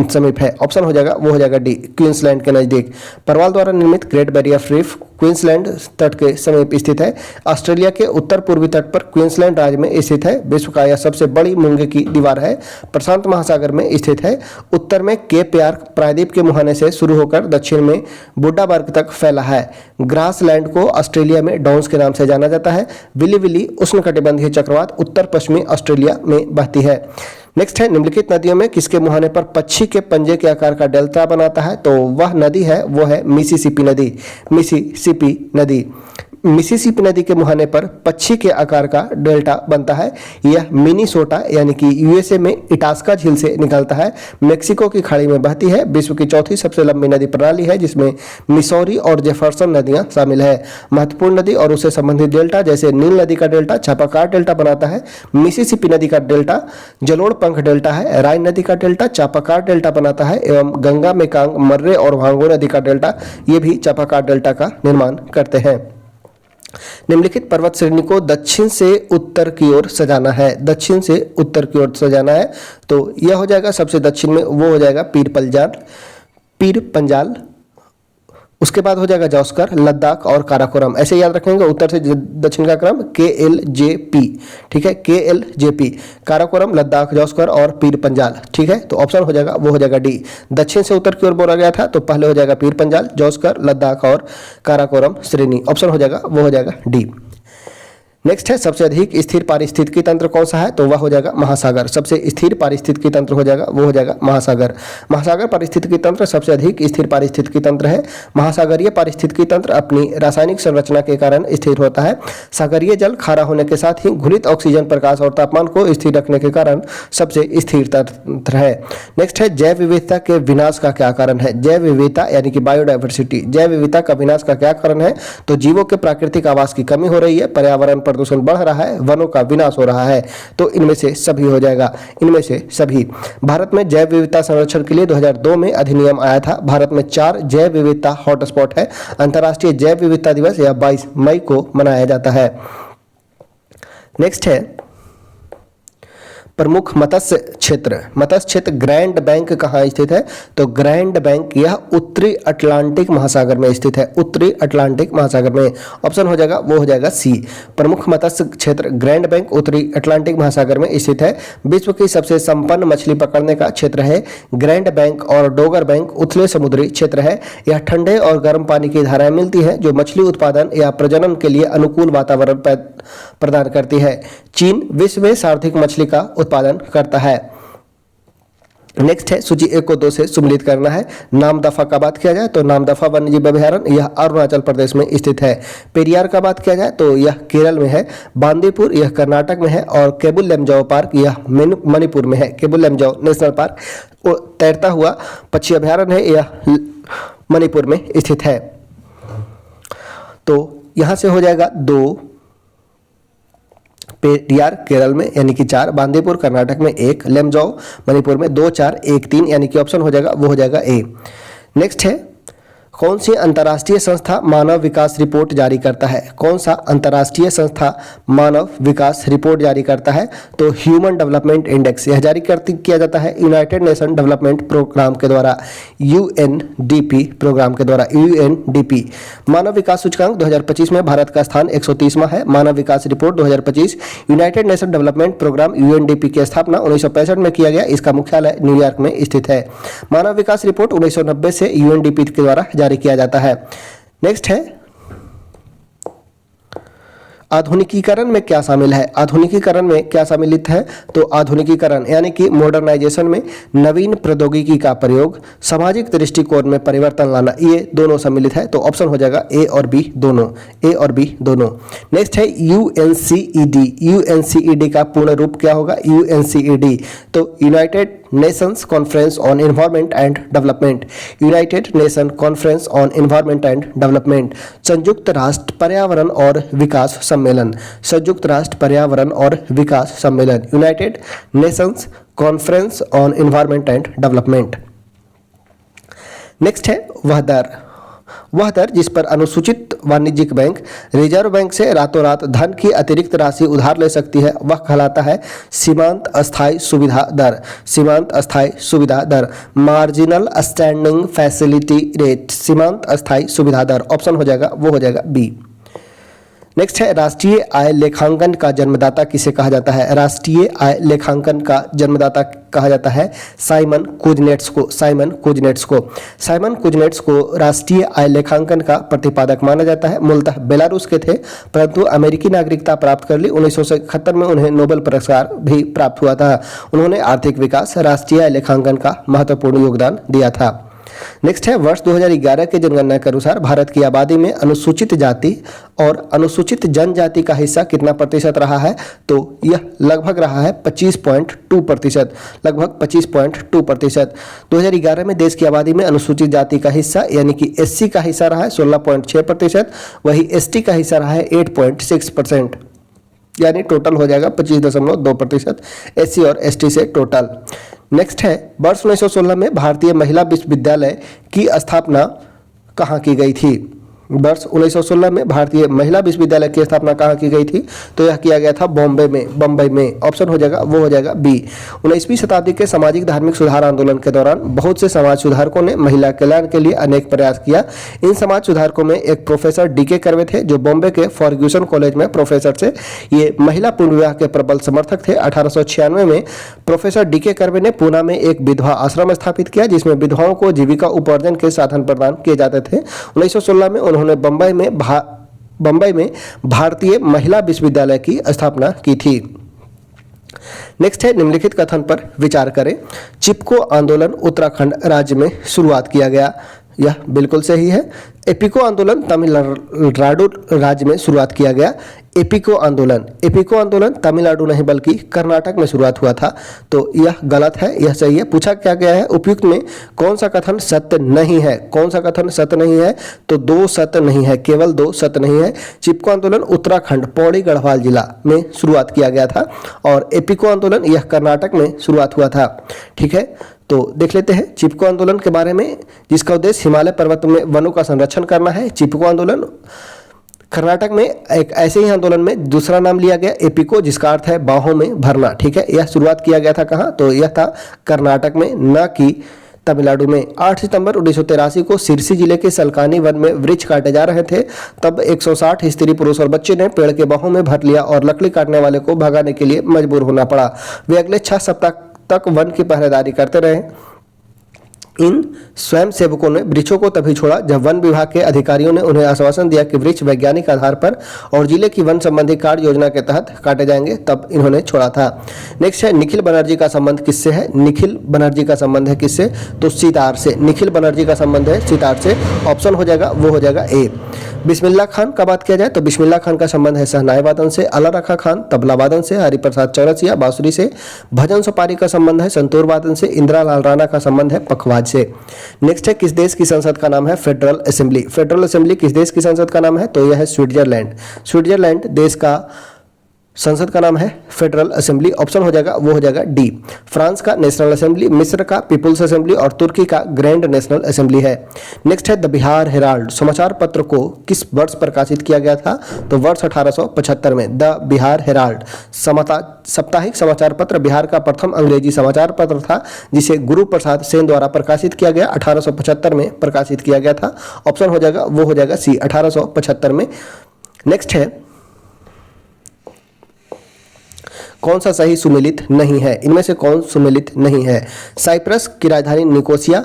समीप है। ऑप्शन हो जाएगा वो हो जाएगा डी, क्वींसलैंड के नज़दीक। परवाल द्वारा निर्मित ग्रेट बैरियर रीफ क्वींसलैंड तट के समीप स्थित है। ऑस्ट्रेलिया के उत्तर पूर्वी तट पर क्वींसलैंड राज्य में स्थित है। विश्व का यह सबसे बड़ी मूंगे की दीवार है। प्रशांत महासागर में स्थित है। उत्तर में केप यार्क प्रायद्वीप के मुहाने से शुरू होकर दक्षिण में बुड्डाबर्ग तक फैला है। ग्रासलैंड को ऑस्ट्रेलिया में डाउन्स के नाम से जाना जाता है। विली विली उष्णकटिबंधीय चक्रवात उत्तर पश्चिमी ऑस्ट्रेलिया में बहती है। नेक्स्ट है निम्नलिखित नदियों में किसके मुहाने पर पक्षी के पंजे के आकार का डेल्टा बनाता है? तो वह नदी है वो है मिसिसिपी नदी। मिसिसिपी नदी मिसिसिपी नदी के मुहाने पर पक्षी के आकार का डेल्टा बनता है। यह मिनीसोटा यानी कि यूएसए में इटास्का झील से निकलता है। मेक्सिको की खाड़ी में बहती है। विश्व की चौथी सबसे लंबी नदी प्रणाली है जिसमें मिसौरी और जेफरसन नदियां शामिल है। महत्वपूर्ण नदी और उससे संबंधित डेल्टा जैसे नील नदी का डेल्टा चापाकार डेल्टा बनाता है। मिसिसिपी नदी का डेल्टा जलोढ़ पंख डेल्टा है। राइन नदी का डेल्टा चापाकार डेल्टा बनाता है एवं गंगा, मेकांग, मर्रे और वांगो नदी का डेल्टा ये भी चापाकार डेल्टा का निर्माण करते हैं। निम्नलिखित पर्वत श्रेणी को दक्षिण से उत्तर की ओर सजाना है। दक्षिण से उत्तर की ओर सजाना है तो यह हो जाएगा सबसे दक्षिण में वो हो जाएगा पीर पंजाल, उसके बाद हो जाएगा जौस्कर, लद्दाख और काराकोरम। ऐसे याद रखेंगे, उत्तर से दक्षिण का क्रम KLJP, ठीक है, KLJP, काराकोरम, लद्दाख, जौस्कर और पीर पंजाल, ठीक है। तो ऑप्शन हो जाएगा वो हो जाएगा डी। दक्षिण से उत्तर की ओर बोला गया था तो पहले हो जाएगा पीर पंजाल, जौस्कर, लद्दाख और काराकोरम श्रेणी। ऑप्शन हो जाएगा वो हो जाएगा डी। नेक्स्ट है सबसे अधिक स्थिर पारिस्थितिकी तंत्र कौन सा है, तो वह हो जाएगा महासागर। सबसे स्थिर पारिस्थितिकी तंत्र हो जाएगा वो हो जाएगा महासागर। महासागर पारिस्थितिकी तंत्र सबसे अधिक स्थिर पारिस्थितिकी तंत्र है। महासागरीय पारिस्थितिकी तंत्र अपनी रासायनिक संरचना के कारण स्थिर होता है। सागरीय जल खारा होने के साथ ही घुलित ऑक्सीजन, प्रकाश और तापमान को स्थिर रखने के कारण सबसे स्थिर तंत्र है। नेक्स्ट है जैव विविधता के विनाश का क्या कारण है। जैव विविधता यानी कि बायोडाइवर्सिटी, जैव विविधता का विनाश का क्या कारण है, तो जीवों के प्राकृतिक आवास की कमी हो रही है, पर्यावरण प्रदूषण बढ़ रहा है, वनों का विनाश हो रहा है। तो इनमें से सभी हो जाएगा, इनमें से सभी। भारत में जैव विविधता संरक्षण के लिए 2002 में अधिनियम आया था। भारत में 4 जैव विविधता हॉटस्पॉट है। अंतर्राष्ट्रीय जैव विविधता दिवस या 22 मई को मनाया जाता है। नेक्स्ट है प्रमुख मत्स्य क्षेत्र। मत्स्य क्षेत्र ग्रैंड बैंक कहाँ स्थित है, तो ग्रैंड बैंक यह उत्तरी अटलांटिक महासागर में स्थित है, उत्तरी अटलांटिक महासागर में। ऑप्शन हो जाएगा वो हो जाएगा सी। प्रमुख मत्स्य क्षेत्र ग्रैंड बैंक उत्तरी अटलांटिक महासागर में स्थित है। विश्व की सबसे संपन्न मछली पकड़ने का क्षेत्र है ग्रैंड बैंक और डोगर बैंक उथले समुद्री क्षेत्र है। यह ठंडे और गर्म पानी की धाराएं मिलती हैं जो मछली उत्पादन या प्रजनन के लिए अनुकूल वातावरण प्रदान करती है। चीन विश्व में सर्वाधिक मछली का उत्पादन करता है। नेक्स्ट है सूची 1 को 2 से सम्मिलित करना है। नामदफा का बात किया जाए तो नामदफा वन्यजीव अभयारण्य यह अरुणाचल प्रदेश में स्थित है। पेरियार का बात किया जाए तो यह केरल में है। बांदीपुर यह कर्नाटक में है और केबुल लमजाओ पार्क यह मणिपुर में है। केबुल लमजाओ नेशनल पार्क तैरता हुआ पक्षी अभयारण्य है, यह मणिपुर में स्थित है। तो यहां से हो जाएगा 2, पेरियार केरल में यानी कि 4, बांदीपुर कर्नाटक में 1, लेमजाओ मणिपुर में 2, 4, 1, 3 यानी कि ऑप्शन हो जाएगा वो हो जाएगा ए। नेक्स्ट है कौन सी अंतर्राष्ट्रीय संस्था मानव विकास रिपोर्ट जारी करता है। कौन सा अंतर्राष्ट्रीय संस्था मानव विकास रिपोर्ट जारी करता है, तो ह्यूमन डेवलपमेंट इंडेक्स यह जारी किया जाता है यूनाइटेड नेशन डेवलपमेंट प्रोग्राम के द्वारा, UNDP प्रोग्राम के द्वारा, UNDP। मानव विकास सूचकांक 2025 में भारत का स्थान 130वां है। मानव विकास report 2025 United Nation Development Programme UNDP की स्थापना 1965 में किया गया। इसका मुख्यालय न्यूयॉर्क में स्थित है। मानव विकास रिपोर्ट 1990 से UNDP के द्वारा जारी किया जाता है। नेक्स्ट है आधुनिकीकरण में क्या शामिल है। आधुनिकीकरण में क्या सम्मिलित है, तो आधुनिकीकरण यानी कि मॉडर्नाइजेशन में नवीन प्रौद्योगिकी का प्रयोग, सामाजिक दृष्टिकोण में परिवर्तन लाना, ये दोनों सम्मिलित है। तो ऑप्शन हो जाएगा ए और बी दोनों, ए और बी दोनों। नेक्स्ट है UNCED। UNCED का पूर्ण रूप क्या होगा, UNCED तो United Nations conference on environment and development, United nation conference on environment and development, संयुक्त राष्ट्र पर्यावरण और विकास सम्मेलन, संयुक्त राष्ट्र पर्यावरण और विकास सम्मेलन, United Nations conference on environment and development. Next है वह दर जिस पर अनुसूचित वाणिज्यिक बैंक रिजर्व बैंक से रातों रात धन की अतिरिक्त राशि उधार ले सकती है, वह कहलाता है सीमांत अस्थायी सुविधा दर। सीमांत अस्थायी सुविधा दर, मार्जिनल स्टैंडिंग फैसिलिटी रेट, सीमांत अस्थायी सुविधा दर। ऑप्शन हो जाएगा वो हो जाएगा बी। नेक्स्ट है राष्ट्रीय आय लेखांकन का जन्मदाता किसे कहा जाता है। राष्ट्रीय आय लेखांकन का जन्मदाता कहा जाता है साइमन कुजनेट्स को, साइमन कुजनेट्स को। साइमन कुजनेट्स को राष्ट्रीय आय लेखांकन का प्रतिपादक माना जाता है। मूलतः बेलारूस के थे परंतु अमेरिकी नागरिकता प्राप्त कर ली। 1971 में उन्हें नोबेल पुरस्कार भी प्राप्त हुआ था। उन्होंने आर्थिक विकास, राष्ट्रीय आय लेखांकन का महत्वपूर्ण योगदान दिया था। नेक्स्ट है वर्ष 2011 के जनगणना के अनुसार भारत की आबादी में अनुसूचित जाति और अनुसूचित जनजाति का हिस्सा कितना प्रतिशत रहा है, तो यह लगभग रहा है 25.2%, लगभग 25.2%। 2011 में देश की आबादी में अनुसूचित जाति का हिस्सा यानी कि SC का हिस्सा रहा है 16.6%, वही ST का हिस्सा रहा है 8.6%, यानी टोटल हो जाएगा 25.2% SC और ST से टोटल। नेक्स्ट है वर्ष 1916 में भारतीय महिला विश्वविद्यालय की स्थापना कहाँ की गई थी। वर्ष 1916 में भारतीय महिला विश्वविद्यालय की स्थापना कहाँ की गई थी? तो यह किया गया था बम्बई में। ऑप्शन हो जाएगा वो हो जाएगा बी। 19वीं शताब्दी के सामाजिक धार्मिक सुधार आंदोलन के दौरान बहुत से समाज सुधारकों ने महिला कल्याण के लिए अनेक प्रयास किया। इन समाज सुधारकों में एक प्रोफेसर डी.के. कर्वे थे, जो बॉम्बे के फर्ग्यूसन कॉलेज में प्रोफेसर थे। ये महिला पूर्ण विवाह के प्रबल समर्थक थे। 1896 में प्रोफेसर डी.के. कर्वे ने पूना में एक विधवा आश्रम स्थापित किया, जिसमें विधवाओं को जीविका उपार्जन के साधन प्रदान किए जाते थे। 1916 में उन्होंने बम्बई में भारतीय महिला विश्वविद्यालय की स्थापना की थी। नेक्स्ट है, निम्नलिखित कथन पर विचार करें। चिपको आंदोलन उत्तराखंड राज्य में शुरुआत किया गया। यह बिल्कुल सही है। एपिको आंदोलन तमिलनाडु राज्य में शुरुआत किया गया। एपिको आंदोलन तमिलनाडु नहीं बल्कि कर्नाटक में शुरुआत हुआ था। तो यह गलत है, यह सही है। पूछा क्या गया है, उपयुक्त में कौन सा कथन सत्य नहीं है? कौन सा कथन सत्य नहीं है? तो 2 सत्य नहीं है, केवल 2 सत्य नहीं है। चिपको आंदोलन उत्तराखंड पौड़ी गढ़वाल जिला में शुरुआत किया गया था और एपिको आंदोलन यह कर्नाटक में शुरुआत हुआ था। ठीक है, तो देख लेते हैं चिपको आंदोलन के बारे में, जिसका उद्देश्य हिमालय पर्वत में वनों का संरक्षण करना है। चिपको आंदोलन कर्नाटक में एक ऐसे ही आंदोलन में दूसरा नाम लिया गया एपिको, जिसका अर्थ है बाहों में भरना। ठीक है, यह शुरुआत किया गया था कहाँ? तो यह था कर्नाटक में, न कि तमिलनाडु में। 8 सितंबर 1983 को सिरसी जिले के सलकानी वन में वृक्ष काटे जा रहे थे। तब 160 स्त्री पुरुष और बच्चे ने पेड़ के बाहों में भर लिया और लकड़ी काटने वाले को भगाने के लिए मजबूर होना पड़ा। वे अगले 6 सप्ताह तक वन की पहरेदारी करते रहे। इन स्वयंसेवकों ने वृक्षों को तभी छोड़ा जब वन विभाग के अधिकारियों ने उन्हें आश्वासन दिया कि वृक्ष वैज्ञानिक आधार पर और जिले की वन संबंधी कार्य योजना के तहत काटे जाएंगे, तब इन्होंने छोड़ा था। नेक्स्ट है, निखिल बनर्जी का संबंध किससे है? निखिल बनर्जी का संबंध है किससे? तो सितार से। निखिल बनर्जी का संबंध है सितार से। ऑप्शन हो जाएगा वो हो जाएगा ए। बिस्मिल्लाह खान का बात किया जाए तो बिस्मिल्लाह खान का संबंध है शहनाई वादन से। अला रखा खान तबला वादन से। हरिप्रसाद चौरसिया बांसुरी से। भजन सुपारी का संबंध है संतूर वादन से। इंदिरा लाल राणा का संबंध है पखवाज से। नेक्स्ट है, किस देश की संसद का नाम है? Federal assembly. फेडरल असेंबली किस देश की संसद का नाम है? तो यह है स्विट्जरलैंड। स्विट्जरलैंड देश का संसद का नाम है फेडरल असेंबली। ऑप्शन हो जाएगा वो हो जाएगा डी। फ्रांस का नेशनल असेंबली, मिस्र का पीपुल्स असेंबली और तुर्की का ग्रैंड नेशनल असेंबली है। नेक्स्ट है, द बिहार हेराल्ड समाचार पत्र को किस वर्ष प्रकाशित किया गया था? तो वर्ष 1875 में। द बिहार हेराल्ड साप्ताहिक समाचार पत्र बिहार का प्रथम अंग्रेजी समाचार पत्र था, जिसे गुरु प्रसाद सेन द्वारा प्रकाशित किया गया। 1875 में प्रकाशित किया गया था। ऑप्शन हो जाएगा वो हो जाएगा सी, 1875 में। नेक्स्ट है, कौन सा सही सुमेलित नहीं है? इनमें से कौन सुमेलित नहीं है? साइप्रस की राजधानी निकोसिया,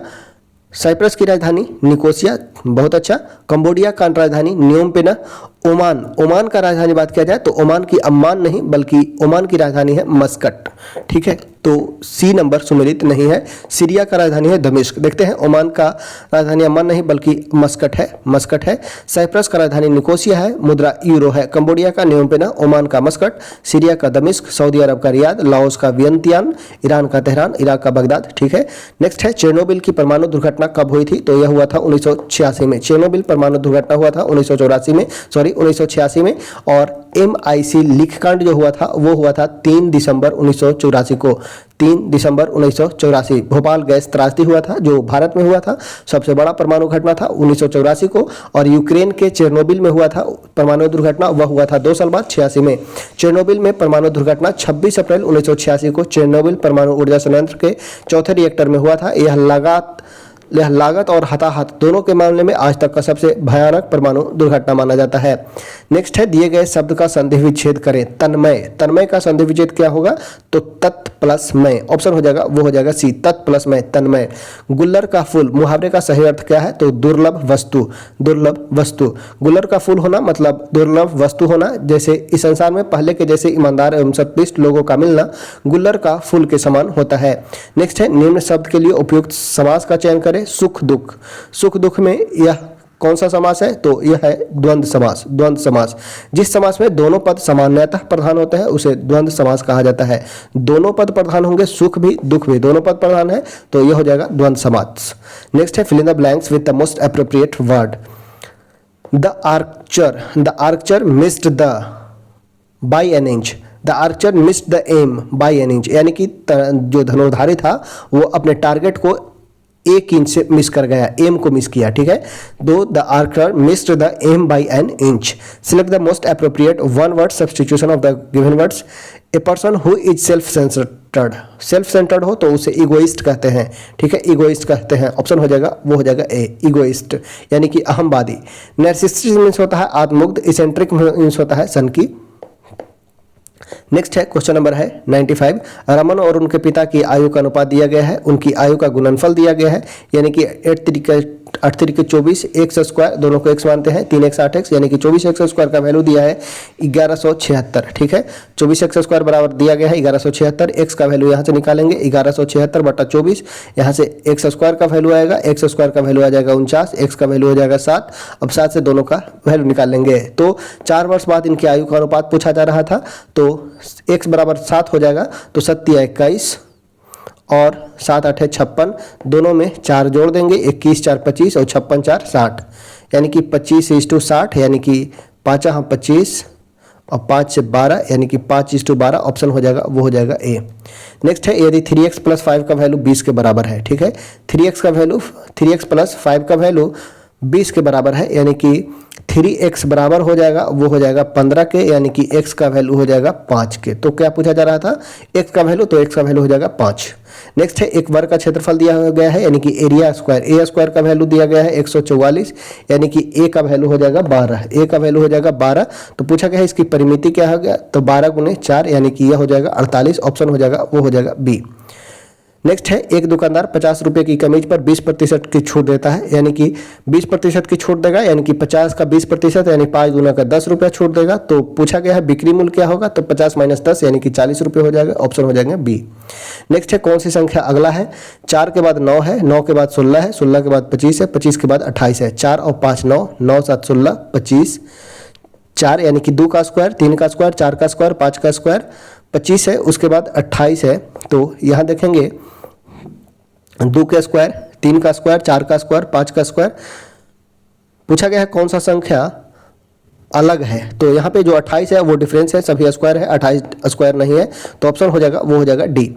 बहुत अच्छा। कंबोडिया का राजधानी न्यूम पेना। ओमान का राजधानी बात किया जाए तो ओमान की अम्मान नहीं बल्कि ओमान की राजधानी है मस्कट। ठीक है, तो सी नंबर सुमेलित नहीं है। सीरिया का राजधानी है दमिश्क। देखते हैं, ओमान का राजधानी अम्मान नहीं बल्कि मस्कट है। साइप्रस का राजधानी निकोसिया है, मुद्रा यूरो है। कंबोडिया का न्यूम पेना, ओमान का मस्कट, सीरिया का दमिश्क, सऊदी अरब का रियाद, लाओस का वियंतियान, ईरान का तेहरान, इराक का बगदाद। ठीक है, नेक्स्ट है, चेरनोबिल की परमाणु दुर्घटना कब हुई थी? तो यह हुआ था 1986 में। चेरनोबिल परमाणु दुर्घटना हुआ था 1986 में। और MIC लिखकांड जो हुआ था वो हुआ था 3 दिसंबर 1984 को। 3 दिसंबर 1984 भोपाल गैस त्रासदी हुआ था, जो भारत में हुआ था। सबसे बड़ा परमाणु घटना था 1984 को। और यूक्रेन के चेरनोबिल में हुआ था परमाणु दुर्घटना, वह हुआ था 2 साल बाद 86 में। चेरनोबिल में परमाणु दुर्घटना 26 अप्रैल 1986 को चेरनोबिल परमाणु ऊर्जा संयंत्र के चौथे रिएक्टर में हुआ था। यह लागत और हताहत दोनों के मामले में आज तक का सबसे भयानक परमाणु दुर्घटना माना जाता है। नेक्स्ट है, दिए गए शब्द का संधि विच्छेद करें। तन्मय का संधि विच्छेद क्या होगा? तो तत् प्लस मय। ऑप्शन हो जाएगा वो हो जाएगा सी, तत् प्लस मय, तन्मय। गुल्लर का फूल मुहावरे का सही अर्थ क्या है? तो दुर्लभ वस्तु। गुल्लर का फूल होना मतलब दुर्लभ वस्तु होना। जैसे इस संसार में पहले के जैसे ईमानदार एवं सत्पृष्ट लोगों का मिलना गुल्लर का फूल के समान होता है। नेक्स्ट है, निम्न शब्द के लिए उपयुक्त समास का चयन करें। सुख दुख में यह कौन सा समास है? तो यह है द्वंद्व समास। जिस समास में दोनों पद सामान्यतः प्रधान होते हैं उसे द्वंद्व समास कहा जाता है। दोनों पद प्रधान होंगे, सुख भी दुख भी दोनों पद प्रधान है, तो यह हो जाएगा द्वंद्व समास। नेक्स्ट है, fill in the blanks with the most appropriate word. The archer missed the by an inch. The archer missed the aim by an inch, यानी कि जो धनुर्धारी था वो अपने टारगेट को ए की इंच से मिस कर गया, एम को मिस किया, ठीक है। दो the archer missed the aim by an inch, select the most appropriate one word substitution of the given words. A person who is self centred हो तो उसे इगोइस्ट कहते हैं, ठीक है, इगोइस्ट कहते हैं। ऑप्शन हो जाएगा, वो हो जाएगा ए, इगोइस्ट यानी कि अहमवादी। नैर्सिसिस्ट मीन्स होता है आत्ममुग्ध, इसेंट्रिक मीन्स होता है सनकी। नेक्स्ट है क्वेश्चन नंबर है 95। रमन और उनके पिता की आयु का अनुपात दिया गया है, उनकी आयु का गुणनफल दिया गया है, यानी कि 8 तरीके 24 एक्स स्क्वायर, दोनों को एक्स मानते हैं, 3 एक्स 8 एक्स, यानी कि 24 एक्स स्क्वायर का वैल्यू दिया है 1176, ठीक है। 24 एक्स स्क्वायर बराबर दिया गया है 1176, एक्स का वैल्यू यहाँ से निकालेंगे 1176 बटा 24, यहाँ से एक्स स्क्वायर का वैल्यू आएगा, एक्स स्क्वायर का वैल्यू आ जाएगा 49, एक्स का वैल्यू हो जाएगा 7। अब 7 से दोनों का वैल्यू निकालेंगे तो 4 वर्ष बाद इनकी आयु का अनुपात पूछा जा रहा था, तो x बराबर 7 हो जाएगा, तो 7 × 21 और 7 × 8 = 56, दोनों में 4 जोड़ देंगे, 21 × 4 = 25 और 56 × 4 = 60, यानी कि 25:60, यानी कि 5 × 25 और 5 से 12, यानी कि 5:12। ऑप्शन हो जाएगा, वो हो जाएगा ए। नेक्स्ट है यदि 3x + 5 का वैल्यू 20 के बराबर है, ठीक है, 3x + 5 का वैल्यू 20 के बराबर है, यानी कि 3x बराबर हो जाएगा, वो हो जाएगा 15 के, यानी कि x का वैल्यू हो जाएगा 5 के। तो क्या पूछा जा रहा था, x का वैल्यू, तो x का वैल्यू हो जाएगा 5। नेक्स्ट है एक वर्ग का क्षेत्रफल दिया गया है, यानी कि एरिया स्क्वायर, ए स्क्वायर का वैल्यू दिया गया है 144, यानी कि a का वैल्यू हो जाएगा 12, a का वैल्यू हो जाएगा 12। तो पूछा गया है इसकी परिमिति क्या हो गया, तो 12 × 4, यानी कि यह हो जाएगा 48। ऑप्शन हो जाएगा, वो हो जाएगा बी। नेक्स्ट है एक दुकानदार 50 रुपये की कमीज पर 20% की छूट देता है, यानी कि 20% की छूट देगा, यानी कि 50 का 20%, यानी 5 दूना का 10 रुपया छूट देगा। तो पूछा गया है बिक्री मूल्य क्या होगा, तो 50 - 10, यानी कि 40 रुपये हो जाएगा। ऑप्शन हो जाएंगे बी। नेक्स्ट है कौन सी संख्या अगला है, 4 के बाद 9 है, 9 के बाद 16 है, 16 के बाद 25 है, 25 के बाद 28 है, 4 और 5 9, 9 × 7 = 16, 25, 4 यानी कि 2 का स्क्वायर, 3 का स्क्वायर, 4 का स्क्वायर, 5 का स्क्वायर, 25 है, उसके बाद 28 है। तो यहाँ देखेंगे 2 का स्क्वायर, 3 का स्क्वायर, 4 का स्क्वायर, 5 का स्क्वायर। पूछा गया है कौन सा संख्या अलग है, तो यहाँ पे जो 28 है वो डिफरेंस है, सभी स्क्वायर है, 28 स्क्वायर नहीं है। तो ऑप्शन हो जाएगा, वो हो जाएगा डी।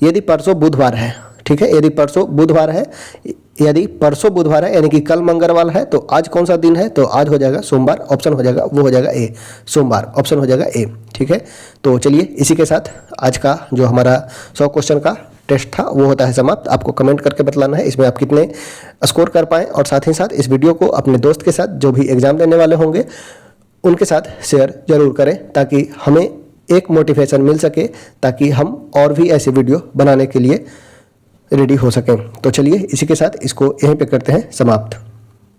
यदि परसों बुधवार है, ठीक है, यदि परसों बुधवार है, यानी कि कल मंगलवार है, तो आज कौन सा दिन है, तो आज हो जाएगा सोमवार। ऑप्शन हो जाएगा, वो हो जाएगा ए, सोमवार। ऑप्शन हो जाएगा ए, ठीक है। तो चलिए इसी के साथ आज का जो हमारा 100 क्वेश्चन का टेस्ट था वो होता है समाप्त। आपको कमेंट करके बतलाना है इसमें आप कितने स्कोर कर पाएँ, और साथ ही साथ इस वीडियो को अपने दोस्त के साथ जो भी एग्ज़ाम देने वाले होंगे उनके साथ शेयर जरूर करें, ताकि हमें एक मोटिवेशन मिल सके, ताकि हम और भी ऐसे वीडियो बनाने के लिए रेडी हो सकें। तो चलिए इसी के साथ इसको यहीं पे करते हैं समाप्त।